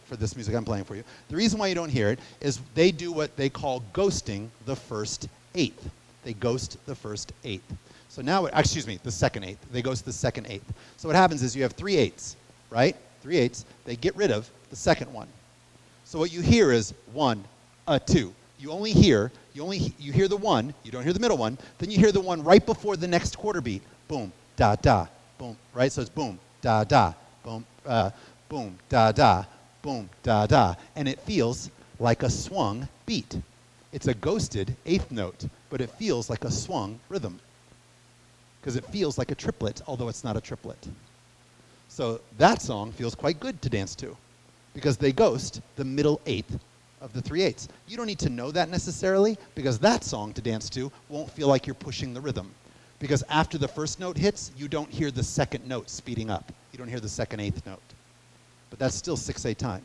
I'm playing for you. The reason why you don't hear it is they do what they call ghosting the first eighth. They ghost the first eighth. So now, excuse me, the second eighth. They ghost the second eighth. So what happens is you have 3/8, right? 3/8. They get rid of the second one. So what you hear is 1, 2. You hear the 1. You don't hear the middle one. Then you hear the one right before the next quarter beat. Boom, da da, boom. Right? So it's boom, da da, boom, boom, da da, boom, da da, and it feels like a swung beat. It's a ghosted eighth note, but it feels like a swung rhythm because it feels like a triplet, although it's not a triplet. So that song feels quite good to dance to because they ghost the middle eighth of the 3/8. You don't need to know that necessarily because that song to dance to won't feel like you're pushing the rhythm. Because after the first note hits, you don't hear the second note speeding up. You don't hear the second eighth note. But that's still 6/8 time.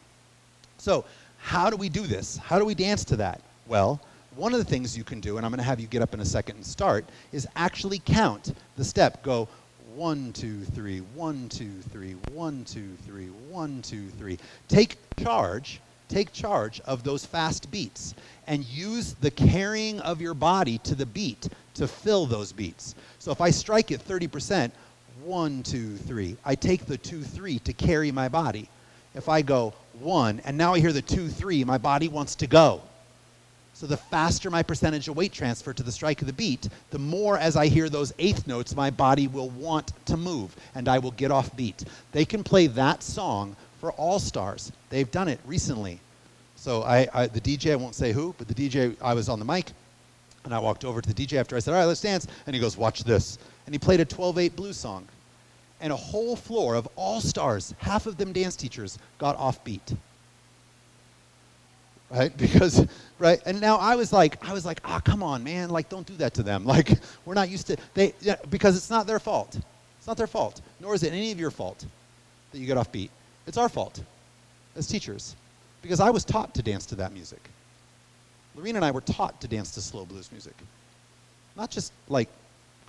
So how do we do this? How do we dance to that? Well, one of the things you can do, and I'm going to have you get up in a second and start, is actually count the step. Go 1, 2, 3, 1, 2, 3, 1, 2, 3, 1, 2, 3. Take charge of those fast beats and use the carrying of your body to the beat to fill those beats. So if I strike it 30%, 1, 2, 3, I take the 2, 3 to carry my body. If I go 1, and now I hear the 2, 3, my body wants to go. So the faster my percentage of weight transfer to the strike of the beat, the more as I hear those eighth notes, my body will want to move, and I will get off beat. They can play that song for all stars. They've done it recently. So the DJ, I won't say who, but the DJ, I was on the mic, and I walked over to the DJ after I said, all right, let's dance. And he goes, watch this. And he played a 12/8 blues song. And a whole floor of all stars, half of them dance teachers, got off beat. Right? Because, right? And now I was like, come on, man. Like, don't do that to them. Like, we're not used to, because it's not their fault. It's not their fault. Nor is it any of your fault that you get off beat. It's our fault as teachers. Because I was taught to dance to that music. Lorena and I were taught to dance to slow blues music. Not just like,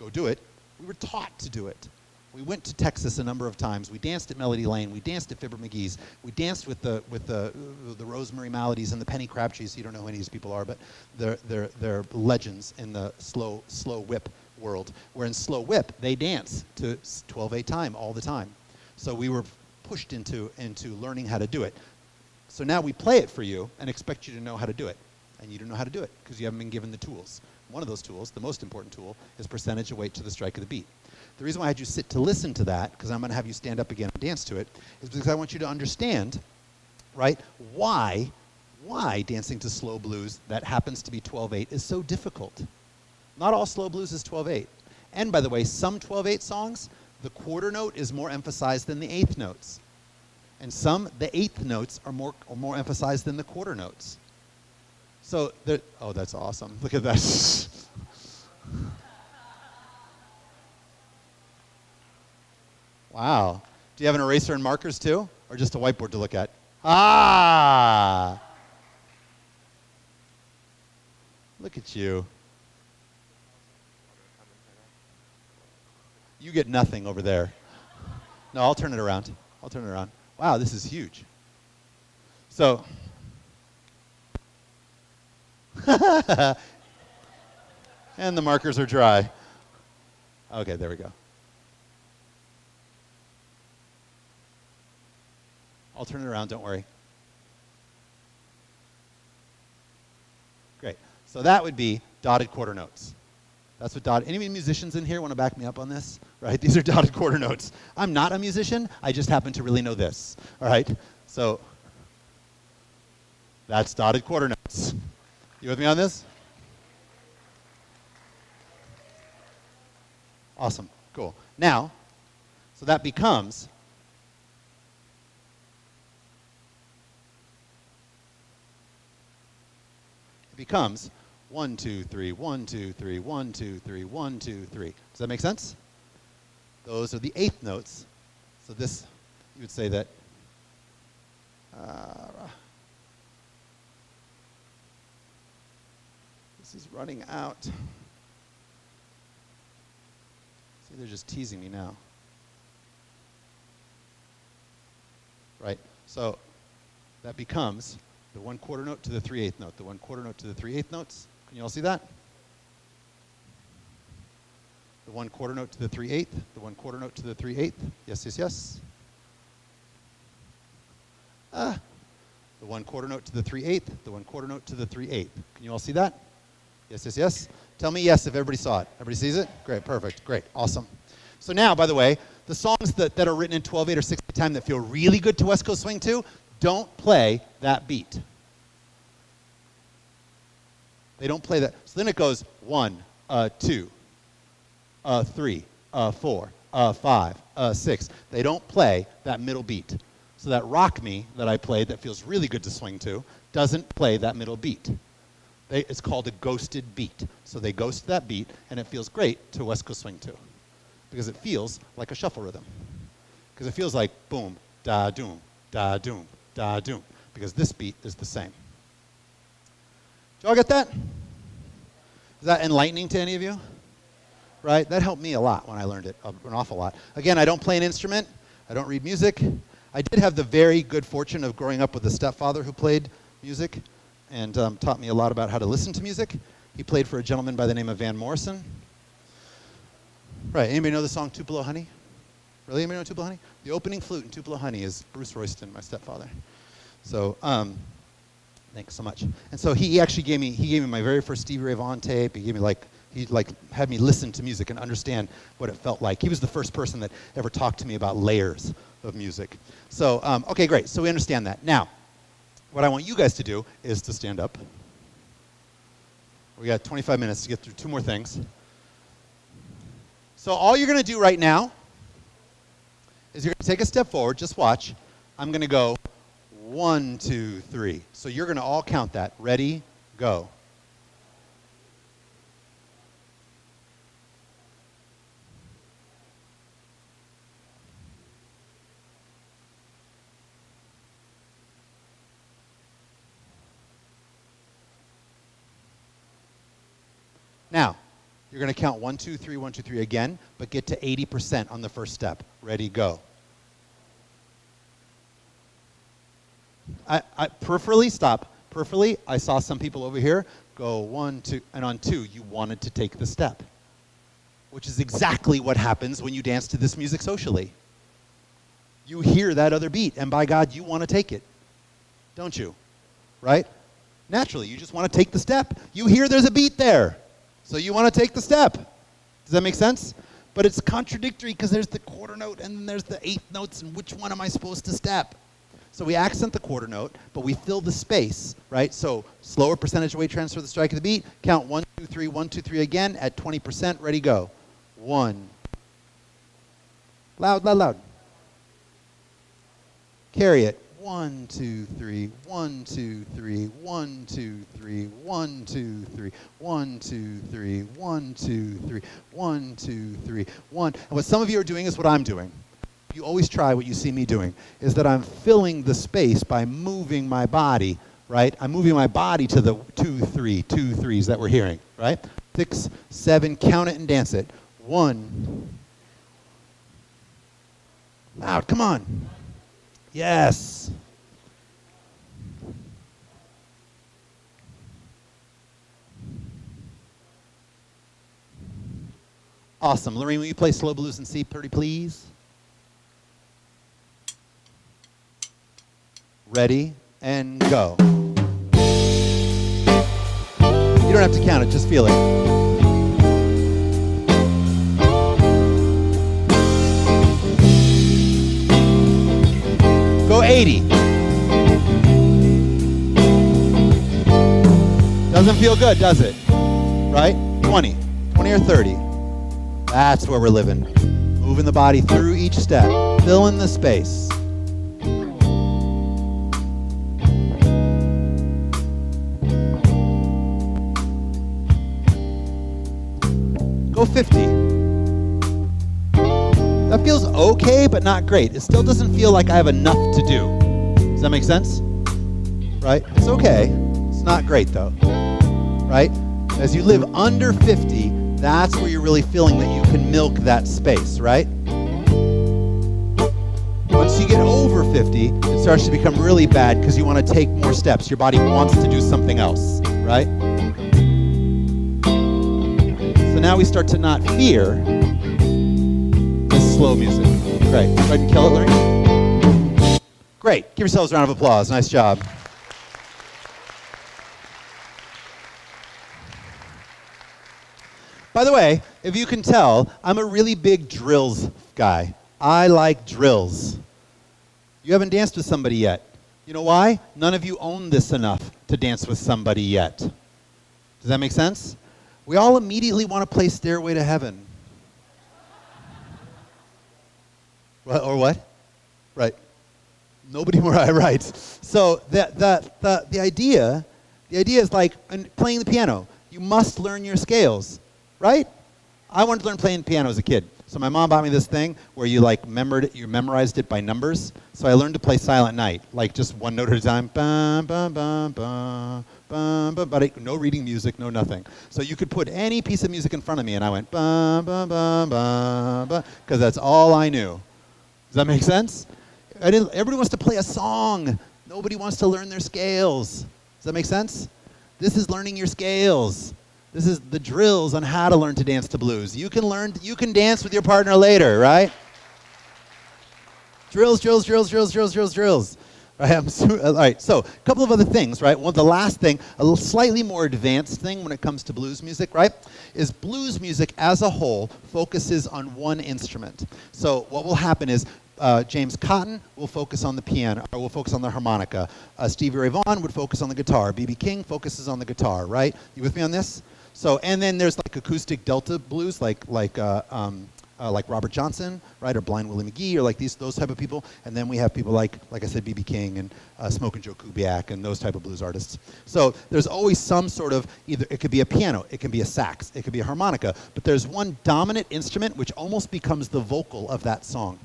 go do it. We were taught to do it. We went to Texas a number of times. We danced at Melody Lane. We danced at Fibber McGee's. We danced with the Rosemary Maladies and the Penny Crabtrees. You don't know who any of these people are, but they're legends in the slow whip world. Where in slow whip, they dance to 12/8 time all the time. So we were pushed into learning how to do it. So now we play it for you and expect you to know how to do it. And you don't know how to do it because you haven't been given the tools. One of those tools, the most important tool, is percentage of weight to the strike of the beat. The reason why I had you sit to listen to that, because I'm going to have you stand up again and dance to it, is because I want you to understand, right, why dancing to slow blues that happens to be 12/8 is so difficult. Not all slow blues is 12/8. And by the way, some 12/8 songs, the quarter note is more emphasized than the eighth notes. And some, the eighth notes are more emphasized than the quarter notes. So, oh, that's awesome. Look at that. Wow. Do you have an eraser and markers too? Or just a whiteboard to look at? Ah! Look at you. You get nothing over there. No, I'll turn it around. I'll turn it around. Wow, this is huge. So, and the markers are dry. Okay, there we go. I'll turn it around, don't worry. Great. So that would be dotted quarter notes. That's what dotted. Any musicians in here want to back me up on this? Right? These are dotted quarter notes. I'm not a musician. I just happen to really know this. All right? So that's dotted quarter notes. You with me on this? Awesome. Cool. Now, so that becomes it becomes 1, 2, 3, 1, 2, 3, 1, 2, 3, 1, 2, 3. Does that make sense? Those are the eighth notes. So this, you would say that this is running out. See, they're just teasing me now. Right? So that becomes the 1/4 note to the 3/8 note, the 1/4 note to the 3/8 notes. Can you all see that? The 1/4 note to the 3/8, the 1/4 note to the 3/8. Yes, yes, yes. The 1/4 note to the 3/8, the 1/4 note to the 3/8. Can you all see that? Yes, yes, yes. Tell me yes if everybody saw it. Everybody sees it? Great, perfect, great, awesome. So now, by the way, the songs that are written in 12/8 or 6/8 time that feel really good to West Coast Swing too, don't play that beat. They don't play that. So then it goes 1, 2, 3, 4, 5, 6. They don't play that middle beat. So that Rock Me that I played that feels really good to swing to doesn't play that middle beat. It's called a ghosted beat. So they ghost that beat, and it feels great to West Coast Swing to, because it feels like a shuffle rhythm. Because it feels like boom, da doom, da doom, da doom. Because this beat is the same. Did y'all get that? Is that enlightening to any of you? Right? That helped me a lot when I learned it, an awful lot. Again, I don't play an instrument. I don't read music. I did have the very good fortune of growing up with a stepfather who played music and taught me a lot about how to listen to music. He played for a gentleman by the name of Van Morrison. Right, anybody know the song Tupelo Honey? Really, anybody know Tupelo Honey? The opening flute in Tupelo Honey is Bruce Royston, my stepfather. So, thanks so much. And so he actually gave me my very first Stevie Ray Vaughan tape. He had me listen to music and understand what it felt like. He was the first person that ever talked to me about layers of music. So, okay, great. So we understand that. Now, what I want you guys to do is to stand up. We got 25 minutes to get through 2 more things. So all you're going to do right now is you're going to take a step forward. Just watch. I'm going to go 1, 2, 3. So you're going to all count that. Ready, go. Now, you're going to count 1, 2, 3, 1, 2, 3 again, but get to 80% on the first step. Ready, go. I peripherally, stop. Peripherally, I saw some people over here go 1, 2, and on 2, you wanted to take the step, which is exactly what happens when you dance to this music socially. You hear that other beat, and by God, you want to take it, don't you? Right? Naturally, you just want to take the step. You hear there's a beat there. So you want to take the step. Does that make sense? But it's contradictory because there's the quarter note and then there's the 8th notes, and which one am I supposed to step? So we accent the quarter note, but we fill the space, right? So slower percentage weight transfer the strike of the beat. Count 1, 2, 3, 1, 2, 3 again at 20%. Ready, go. 1. Loud, loud, loud. Carry it. 1, 2, 3, 1, 2, 3, 1, 2, 3, 1, 2, 3, 1, 2, 3, 1, 2, 3, 1, 2, 3, 1. And what some of you are doing is what I'm doing. You always try what you see me doing, is that I'm filling the space by moving my body, right? I'm moving my body to the 2, 3, 2 3s that we're hearing, right? 6, 7, count it and dance it. 1. Loud, come on. Yes. Awesome. Lorraine, will you play Slow Blues in C, pretty please? Ready, and go. You don't have to count it, just feel it. Go 80. Doesn't feel good, does it? Right? 20 or 30. That's where we're living. Moving the body through each step. Fill in the space. Go 50. That feels okay, but not great. It still doesn't feel like I have enough to do. Does that make sense? Right? It's okay. It's not great though. Right? As you live under 50, that's where you're really feeling that you can milk that space, right? Once you get over 50, it starts to become really bad because you want to take more steps. Your body wants to do something else, right? So now we start to not fear this slow music. Great. Go ahead and kill it, Larry. Great. Give yourselves a round of applause. Nice job. By the way, if you can tell, I'm a really big drills guy. I like drills. You haven't danced with somebody yet. You know why? None of you own this enough to dance with somebody yet. Does that make sense? We all immediately want to play Stairway to Heaven. What, or what? Right. Nobody more right. So the idea is like playing the piano. You must learn your scales. Right? I wanted to learn playing piano as a kid. So my mom bought me this thing where you memorized it by numbers. So I learned to play Silent Night, like just one note at a time. Bum, bum, bum, bum, bum, bum, but no reading music, no nothing. So you could put any piece of music in front of me and I went bum, bum, bum, bum, bum, because that's all I knew. Does that make sense? Everybody wants to play a song. Nobody wants to learn their scales. Does that make sense? This is learning your scales. This is the drills on how to learn to dance to blues. You can dance with your partner later, right? Drills. Right, all right, so a couple of other things, right? Well, the last thing, a little slightly more advanced thing when it comes to blues music, right, is blues music as a whole focuses on one instrument. So what will happen is James Cotton will focus on the piano, or will focus on the harmonica. Stevie Ray Vaughan would focus on the guitar. B.B. King focuses on the guitar, right? You with me on this? So, and then there's like acoustic delta blues, like Robert Johnson, right, or Blind Willie McGee, or like those type of people. And then we have people like I said, B.B. King and Smokin' Joe Kubiak and those type of blues artists. So there's always some sort of, either it could be a piano, it can be a sax, it could be a harmonica, but there's one dominant instrument which almost becomes the vocal of that song.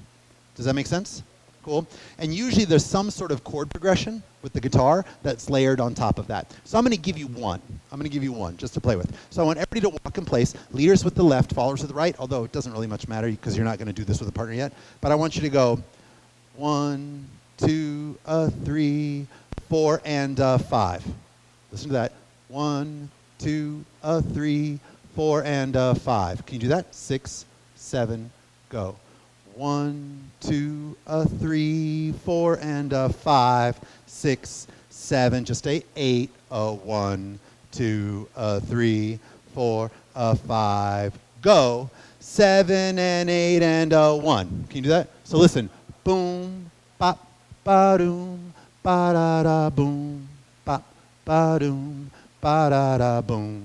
Does that make sense? Cool. And usually there's some sort of chord progression with the guitar that's layered on top of that. So I'm going to give you one. Just to play with. So I want everybody to walk in place, leaders with the left, followers with the right, although it doesn't really much matter because you're not going to do this with a partner yet. But I want you to go 1, 2, 3, 4, and 5. Listen to that. 1, 2, 3, 4, and 5. Can you do that? 6, 7, go. 1, 2, 3, 4, and 5, 6, 7. Just stay 8. 1, 2, 3, 4, 5. Go. 7 and 8 and 1. Can you do that? So listen. Boom, bop, ba doom, ba da da boom, bop, ba doom, ba da da boom,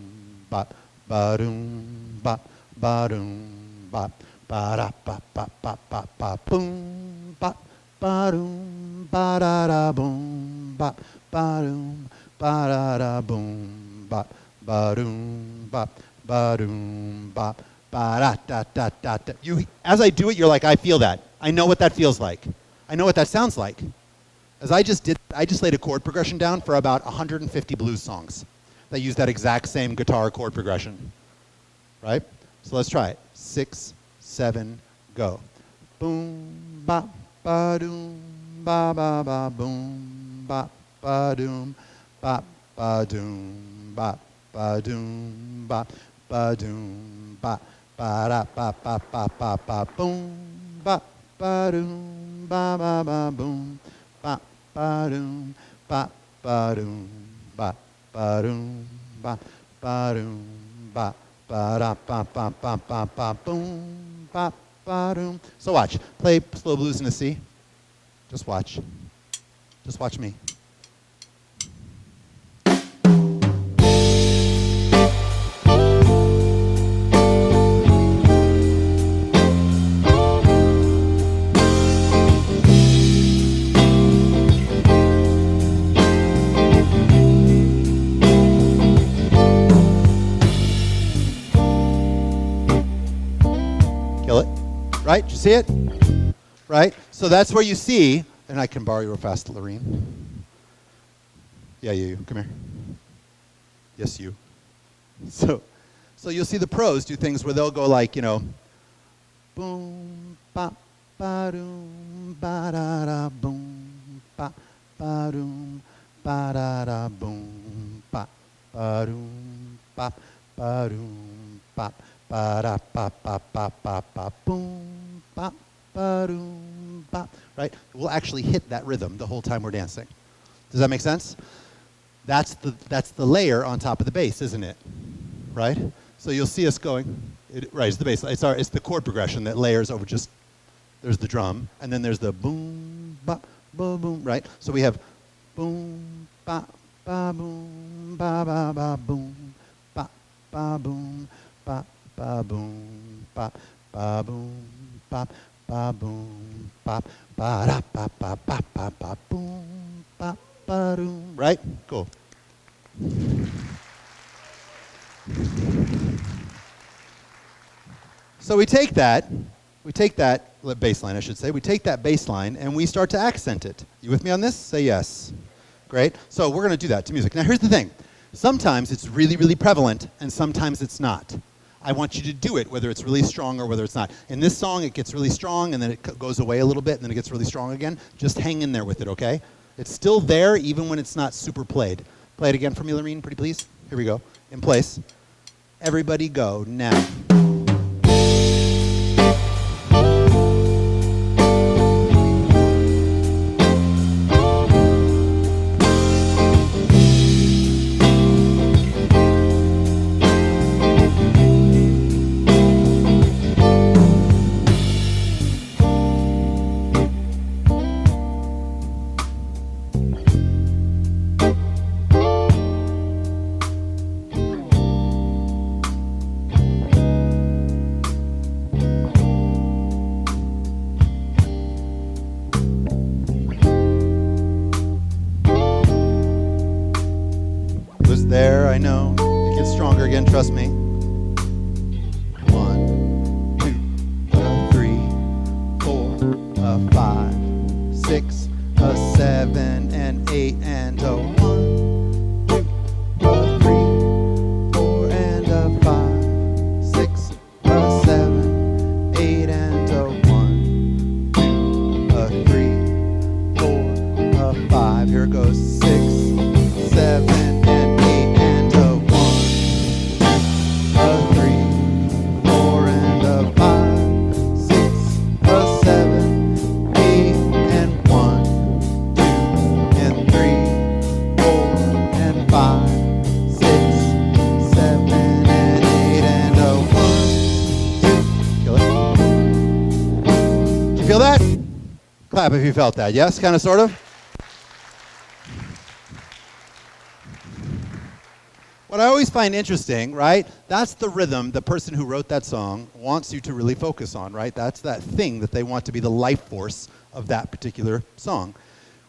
bop, ba doom, bop, ba doom, bop. Ba da ba ba ba ba ba boom ba ba doom ba da da boom ba ba doom ba da da boom ba ba doom ba ba doom ba ba da da da da da. You, as I do it, you're like, I feel that. I know what that feels like. I know what that sounds like. As I just laid a chord progression down for about 150 blues songs that use that exact same guitar chord progression. Right? So let's try it. 6, 7, go. Boom, bop, ba doom, ba ba ba boom, bop, ba doom, bop, ba doom, bop, ba doom, bop, ba doom, bop, ba da ba ba ba ba ba boom ba ba doom ba ba ba boom ba ba doom ba ba doom ba ba doom ba ba doom ba ba da ba ba ba ba ba boom ba ba doom. So watch. Play slow blues in a C. Just watch. Just watch me. Kill it. Right? Did you see it? Right? So that's where you see, and I can borrow you real fast, Lorene. Yeah, you. Come here. Yes, you. So you'll see the pros do things where they'll go like, boom, ba, ba, doom, ba, da, da, boom, ba, ba, doom, ba, da, da, boom, ba, ba, doom, ba, ba, doom, ba, ba, da, ba, ba, ba, ba, ba, boom, ba, ba, doom, ba. Right? We'll actually hit that rhythm the whole time we're dancing. Does that make sense? That's the layer on top of the bass, isn't it? Right? So you'll see us going. Right, it's the bass. It's the chord progression that layers over just. There's the drum, and then there's the boom, ba, ba, boom. Right. So we have boom, ba, ba, boom, ba, ba, ba, boom, ba, ba, boom, ba, ba, boom, ba, ba, boom, ba, ba, boom, ba, ba, da, ba, ba, ba, ba, ba, boom, ba. Right? Cool. So we take that bass line, I should say. We take that bass line and we start to accent it. You with me on this? Say yes. Great. So we're going to do that to music. Now here's the thing. Sometimes it's really, really prevalent and sometimes it's not. I want you to do it, whether it's really strong or whether it's not. In this song, it gets really strong and then it goes away a little bit and then it gets really strong again. Just hang in there with it, okay? It's still there even when it's not super played. Play it again for me, Lorene, pretty please. Here we go. In place. Everybody go now. There, I know. It gets stronger again, trust me. 1, 2, 3, 4, 5, 6, 7, and 8, and 1, 2, 3, 4, and 5, 6, 7, 8, and 1, 2, 3, 4, 5. Here it goes. 6, 7. Feel that? Clap if you felt that. Yes, kind of, sort of? What I always find interesting, right? That's the rhythm the person who wrote that song wants you to really focus on, right? That's that thing that they want to be the life force of that particular song.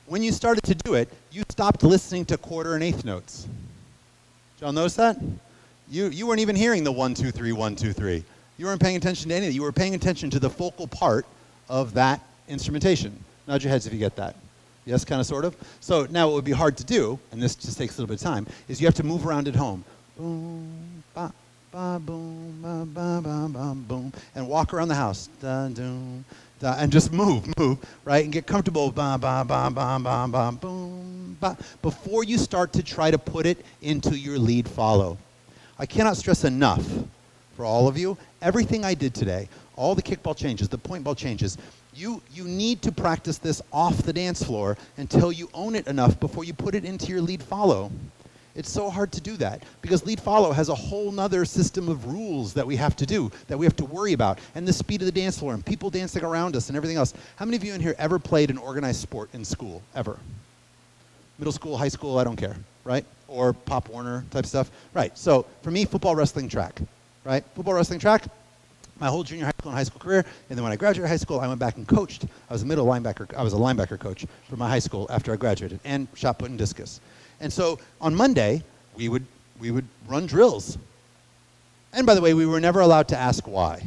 When you started to do it, you stopped listening to quarter and eighth notes. Did y'all notice that? You weren't even hearing the 1, 2, 3, 1, 2, 3. You weren't paying attention to any of it. You were paying attention to the focal part of that instrumentation. Nod your heads if you get that. Yes, kind of, sort of? So now what would be hard to do, and this just takes a little bit of time, is you have to move around at home. Boom, ba, ba, boom, ba, ba, ba, ba, boom, and walk around the house. Da, doom, da, and just move, right? And get comfortable. Ba, ba, ba, ba, ba, ba, boom, ba, before you start to try to put it into your lead follow. I cannot stress enough for all of you, everything I did today, all the kickball changes, the point ball changes, you need to practice this off the dance floor until you own it enough before you put it into your lead follow. It's so hard to do that because lead follow has a whole nother system of rules that we have to do, that we have to worry about, and the speed of the dance floor and people dancing around us and everything else. How many of you in here ever played an organized sport in school, ever? Middle school, high school, I don't care, right? Or Pop Warner type stuff. Right, so for me, football, wrestling, track, right? Football, wrestling, track, my whole junior high school and high school career, and then when I graduated high school, I went back and coached. I was a linebacker coach for my high school after I graduated, and shot put and discus. And so on Monday, we would run drills. And by the way, we were never allowed to ask why.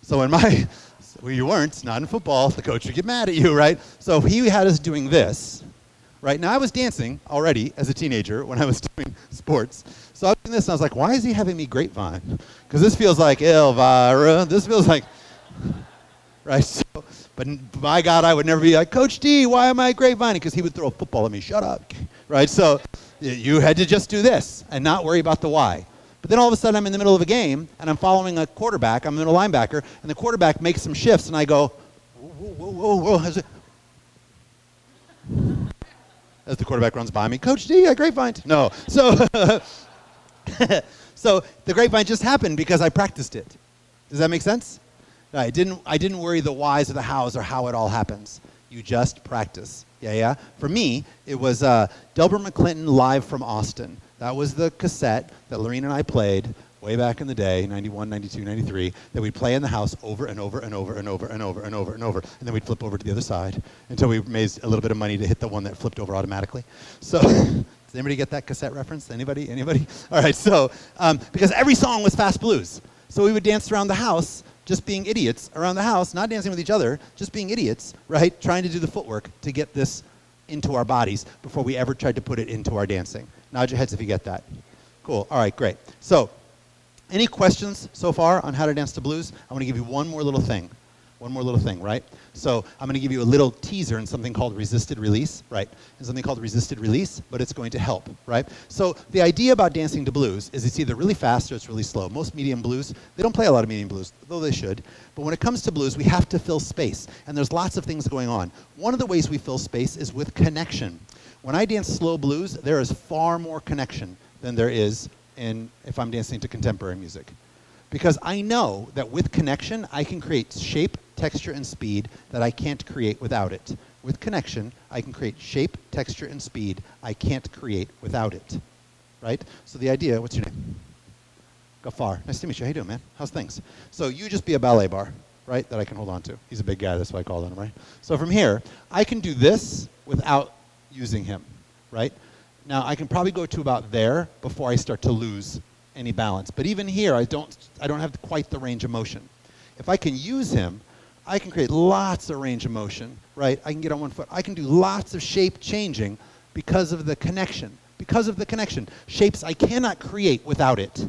So well, you weren't, not in football, the coach would get mad at you, right? So he had us doing this, right? Now I was dancing already as a teenager when I was doing sports. So I was doing this and I was like, why is he having me grapevine? Because this feels like Elvira, this feels like, right? So, but by God, I would never be like, Coach D, why am I grapevining? Because he would throw a football at me, shut up, right? So you had to just do this and not worry about the why. But then all of a sudden I'm in the middle of a game and I'm following a quarterback, I'm a middle linebacker, and the quarterback makes some shifts and I go, whoa. As the quarterback runs by me, Coach D, I grapevined. No, so, so the grapevine just happened because I practiced it. Does that make sense? I didn't worry the whys or the hows or how it all happens. You just practice. Yeah. For me, it was Delbert McClinton live from Austin. That was the cassette that Lorene and I played way back in the day, 91, 92, 93, that we'd play in the house over and over and over and over and over and over and over. And then we'd flip over to the other side until we made a little bit of money to hit the one that flipped over automatically. So, does anybody get that cassette reference? Anybody? All right, so, because every song was fast blues. So we would dance around the house, just being idiots around the house, not dancing with each other, just being idiots, right? Trying to do the footwork to get this into our bodies before we ever tried to put it into our dancing. Nod your heads if you get that. Cool, all right, great. So, any questions so far on how to dance to blues? I want to give you one more little thing, right? So I'm going to give you a little teaser in something called resisted release, right? And something called resisted release, but it's going to help, right? So the idea about dancing to blues is it's either really fast or it's really slow. Most medium blues, they don't play a lot of medium blues, though they should. But when it comes to blues, we have to fill space, and there's lots of things going on. One of the ways we fill space is with connection. When I dance slow blues, there is far more connection than there is if I'm dancing to contemporary music. Because I know that with connection, I can create shape, texture, and speed that I can't create without it. With connection, I can create shape, texture, and speed I can't create without it. Right? So the idea, what's your name? Gafar. Nice to meet you. How you doing, man? How's things? So you just be a ballet bar, right, that I can hold on to. He's a big guy, that's why I called on him, right? So from here, I can do this without using him, right? Now, I can probably go to about there before I start to lose any balance. But even here, I don't have quite the range of motion. If I can use him, I can create lots of range of motion, right? I can get on one foot. I can do lots of shape changing because of the connection. Because of the connection. Shapes I cannot create without it.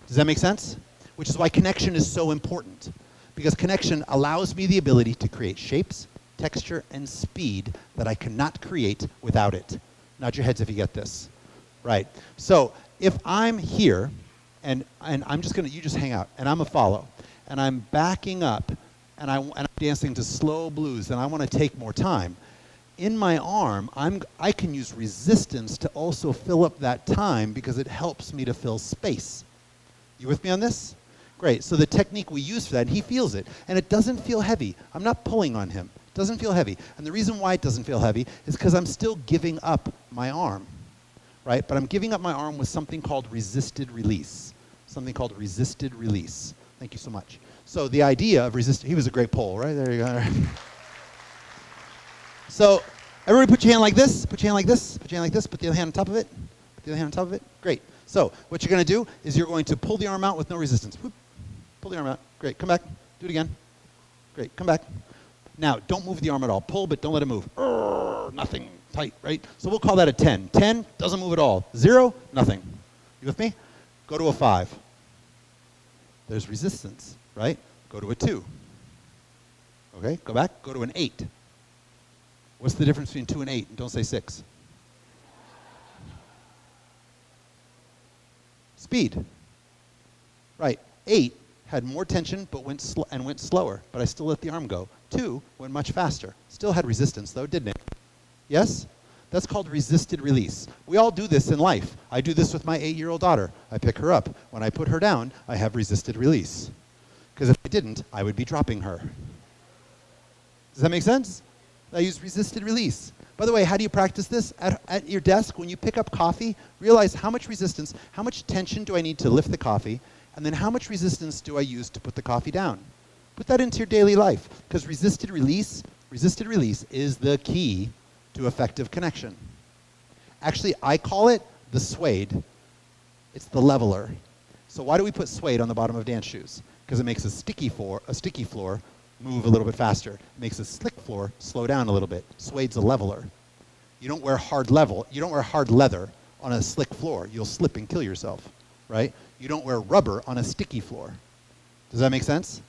Does that make sense? Which is why connection is so important. Because connection allows me the ability to create shapes, texture, and speed that I cannot create without it. Nod your heads if you get this. Right. So if I'm here, and I'm just going to, you just hang out, and I'm a follow, and I'm backing up, and I'm dancing to slow blues, and I want to take more time, in my arm, I can use resistance to also fill up that time because it helps me to fill space. You with me on this? Great. So the technique we use for that, and he feels it, and it doesn't feel heavy. I'm not pulling on him. It doesn't feel heavy. And the reason why it doesn't feel heavy is because I'm still giving up my arm, right? But I'm giving up my arm with something called resisted release. Something called resisted release. Thank you so much. So the idea of resisted, he was a great pole, right? There you go. So everybody put your hand like this, put your hand like this, put your hand like this, put the other hand on top of it, put the other hand on top of it. Great. So what you're going to do is you're going to pull the arm out with no resistance. Whoop. Pull the arm out. Great. Come back. Do it again. Great. Come back. Now, don't move the arm at all. Pull, but don't let it move. Nothing. Tight, right? So we'll call that a 10. 10, doesn't move at all. 0, nothing. You with me? Go to a 5. There's resistance, right? Go to a 2. Okay, go back. Go to an 8. What's the difference between 2 and 8? Don't say 6. Speed. Right. 8 had more tension but went slower, but I still let the arm go. 2 went much faster. Still had resistance though, didn't it? Yes? That's called resisted release. We all do this in life. I do this with my 8-year-old daughter. I pick her up. When I put her down, I have resisted release. Because if I didn't, I would be dropping her. Does that make sense? I use resisted release. By the way, how do you practice this? At your desk, when you pick up coffee, realize how much resistance, how much tension do I need to lift the coffee, and then how much resistance do I use to put the coffee down? Put that into your daily life, because resisted release is the key to effective connection. Actually, I call it the suede. It's the leveler. So why do we put suede on the bottom of dance shoes? Because it makes a sticky floor move a little bit faster. It makes a slick floor slow down a little bit. Suede's a leveler. You don't wear hard leather on a slick floor. You'll slip and kill yourself, right? You don't wear rubber on a sticky floor. Does that make sense?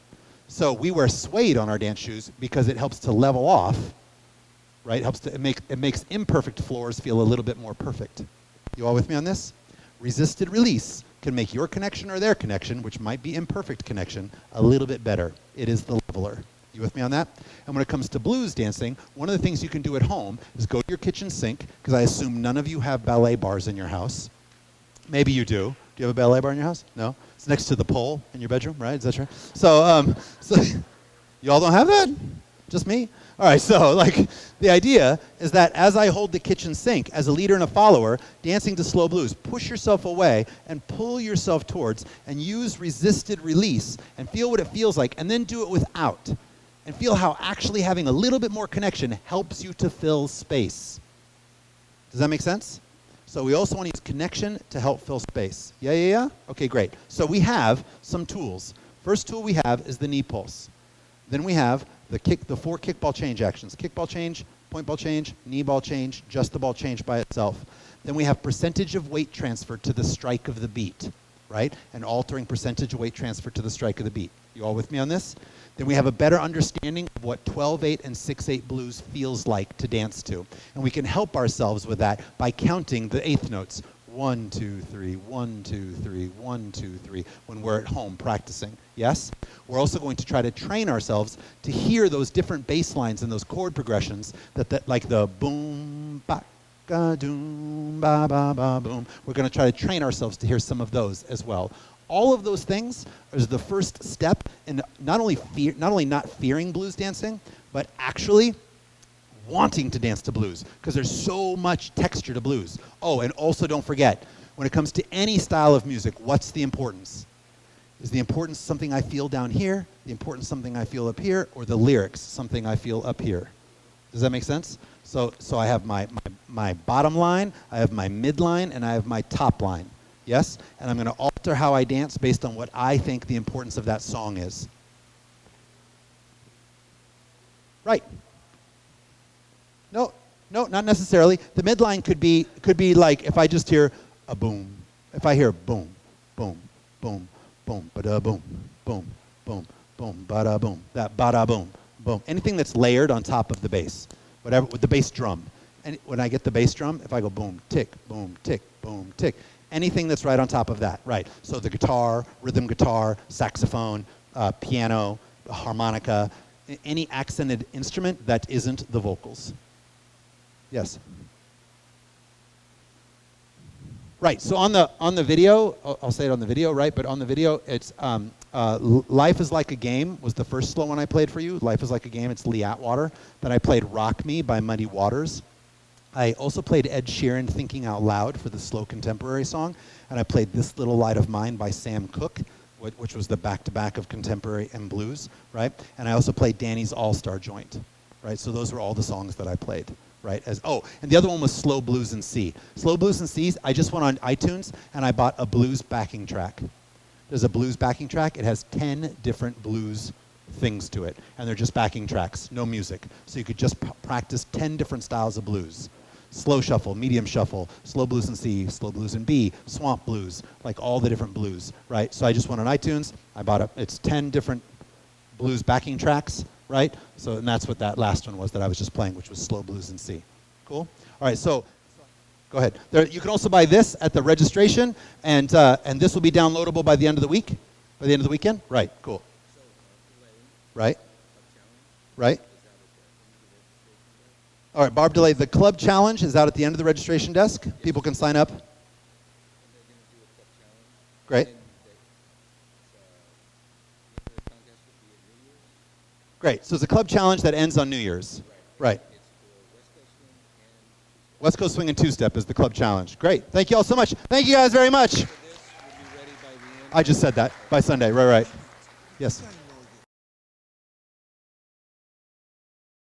So we wear suede on our dance shoes because it helps to level off, right? It makes imperfect floors feel a little bit more perfect. You all with me on this? Resisted release can make your connection or their connection, which might be imperfect connection, a little bit better. It is the leveler. You with me on that? And when it comes to blues dancing, one of the things you can do at home is go to your kitchen sink, because I assume none of you have ballet bars in your house. Maybe you do. Do you have a ballet bar in your house? No? It's next to the pole in your bedroom, right? Is that true? So you all don't have that? Just me? All right, so the idea is that as I hold the kitchen sink, as a leader and a follower, dancing to slow blues, push yourself away and pull yourself towards and use resisted release and feel what it feels like, and then do it without. And feel how actually having a little bit more connection helps you to fill space. Does that make sense? So we also want to use connection to help fill space. Yeah? Okay, great. So we have some tools. First tool we have is the knee pulse. Then we have the 4 kickball change actions. Kickball change, point ball change, knee ball change, just the ball change by itself. Then we have percentage of weight transfer to the strike of the beat, right? And altering percentage of weight transfer to the strike of the beat. You all with me on this? Then we have a better understanding of what 12/8 and 6/8 blues feels like to dance to. And we can help ourselves with that by counting the eighth notes. 1, 2, 3, 1, 2, 3, 1, 2, 3, when we're at home practicing. Yes? We're also going to try to train ourselves to hear those different bass lines and those chord progressions that like the boom, ba, ga, doom, ba, ba, ba, boom. We're going to try to train ourselves to hear some of those as well. All of those things is the first step in not only not fearing blues dancing, but actually wanting to dance to blues, because there's so much texture to blues. Oh, and also don't forget, when it comes to any style of music, what's the importance? Is the importance something I feel down here, the importance something I feel up here, or the lyrics something I feel up here? Does that make sense? So I have my bottom line, I have my midline, and I have my top line. Yes? And I'm going to alter how I dance based on what I think the importance of that song is. Right. No, not necessarily. The midline could be like if I just hear a boom. If I hear boom, boom, boom, boom, ba-da boom, boom, boom, boom, ba-da boom, that ba-da boom, boom. Anything that's layered on top of the bass, whatever, with the bass drum. And when I get the bass drum, if I go boom, tick, boom, tick, boom, tick, anything that's right on top of that, right? So the guitar, rhythm guitar, saxophone, piano, harmonica, any accented instrument that isn't the vocals. Yes. Right. So on the video, I'll say it on the video, right? But on the video, it's "Life Is Like a Game" was the first slow one I played for you. "Life Is Like a Game." It's Lee Atwater. Then I played "Rock Me" by Muddy Waters. I also played Ed Sheeran, "Thinking Out Loud" for the slow contemporary song, and I played "This Little Light of Mine" by Sam Cooke, which was the back-to-back of contemporary and blues, right? And I also played Danny's All-Star Joint, right? So those were all the songs that I played. Right? And the other one was Slow Blues in C. Slow Blues in C, I just went on iTunes and I bought a blues backing track. There's a blues backing track. It has 10 different blues things to it. And they're just backing tracks, no music. So you could just practice 10 different styles of blues. Slow shuffle, medium shuffle, slow blues in C, slow blues in B, swamp blues, like all the different blues, right? So I just went on iTunes. I bought it's 10 different blues backing tracks. Right? So, and that's what that last one was that I was just playing, which was Slow Blues in C. Cool? All right, so go ahead. You can also buy this at the registration, and this will be downloadable by the end of the week. By the end of the weekend? Right, cool. Right? Right? All right, Barb DeLay, the club challenge is out at the end of the registration desk. People can sign up. Great. Great, so it's a club challenge that ends on New Year's. Right. West Coast Swing and Two-Step is the club challenge. Great, thank you all so much. Thank you guys very much. I just said that, by Sunday, right. Yes.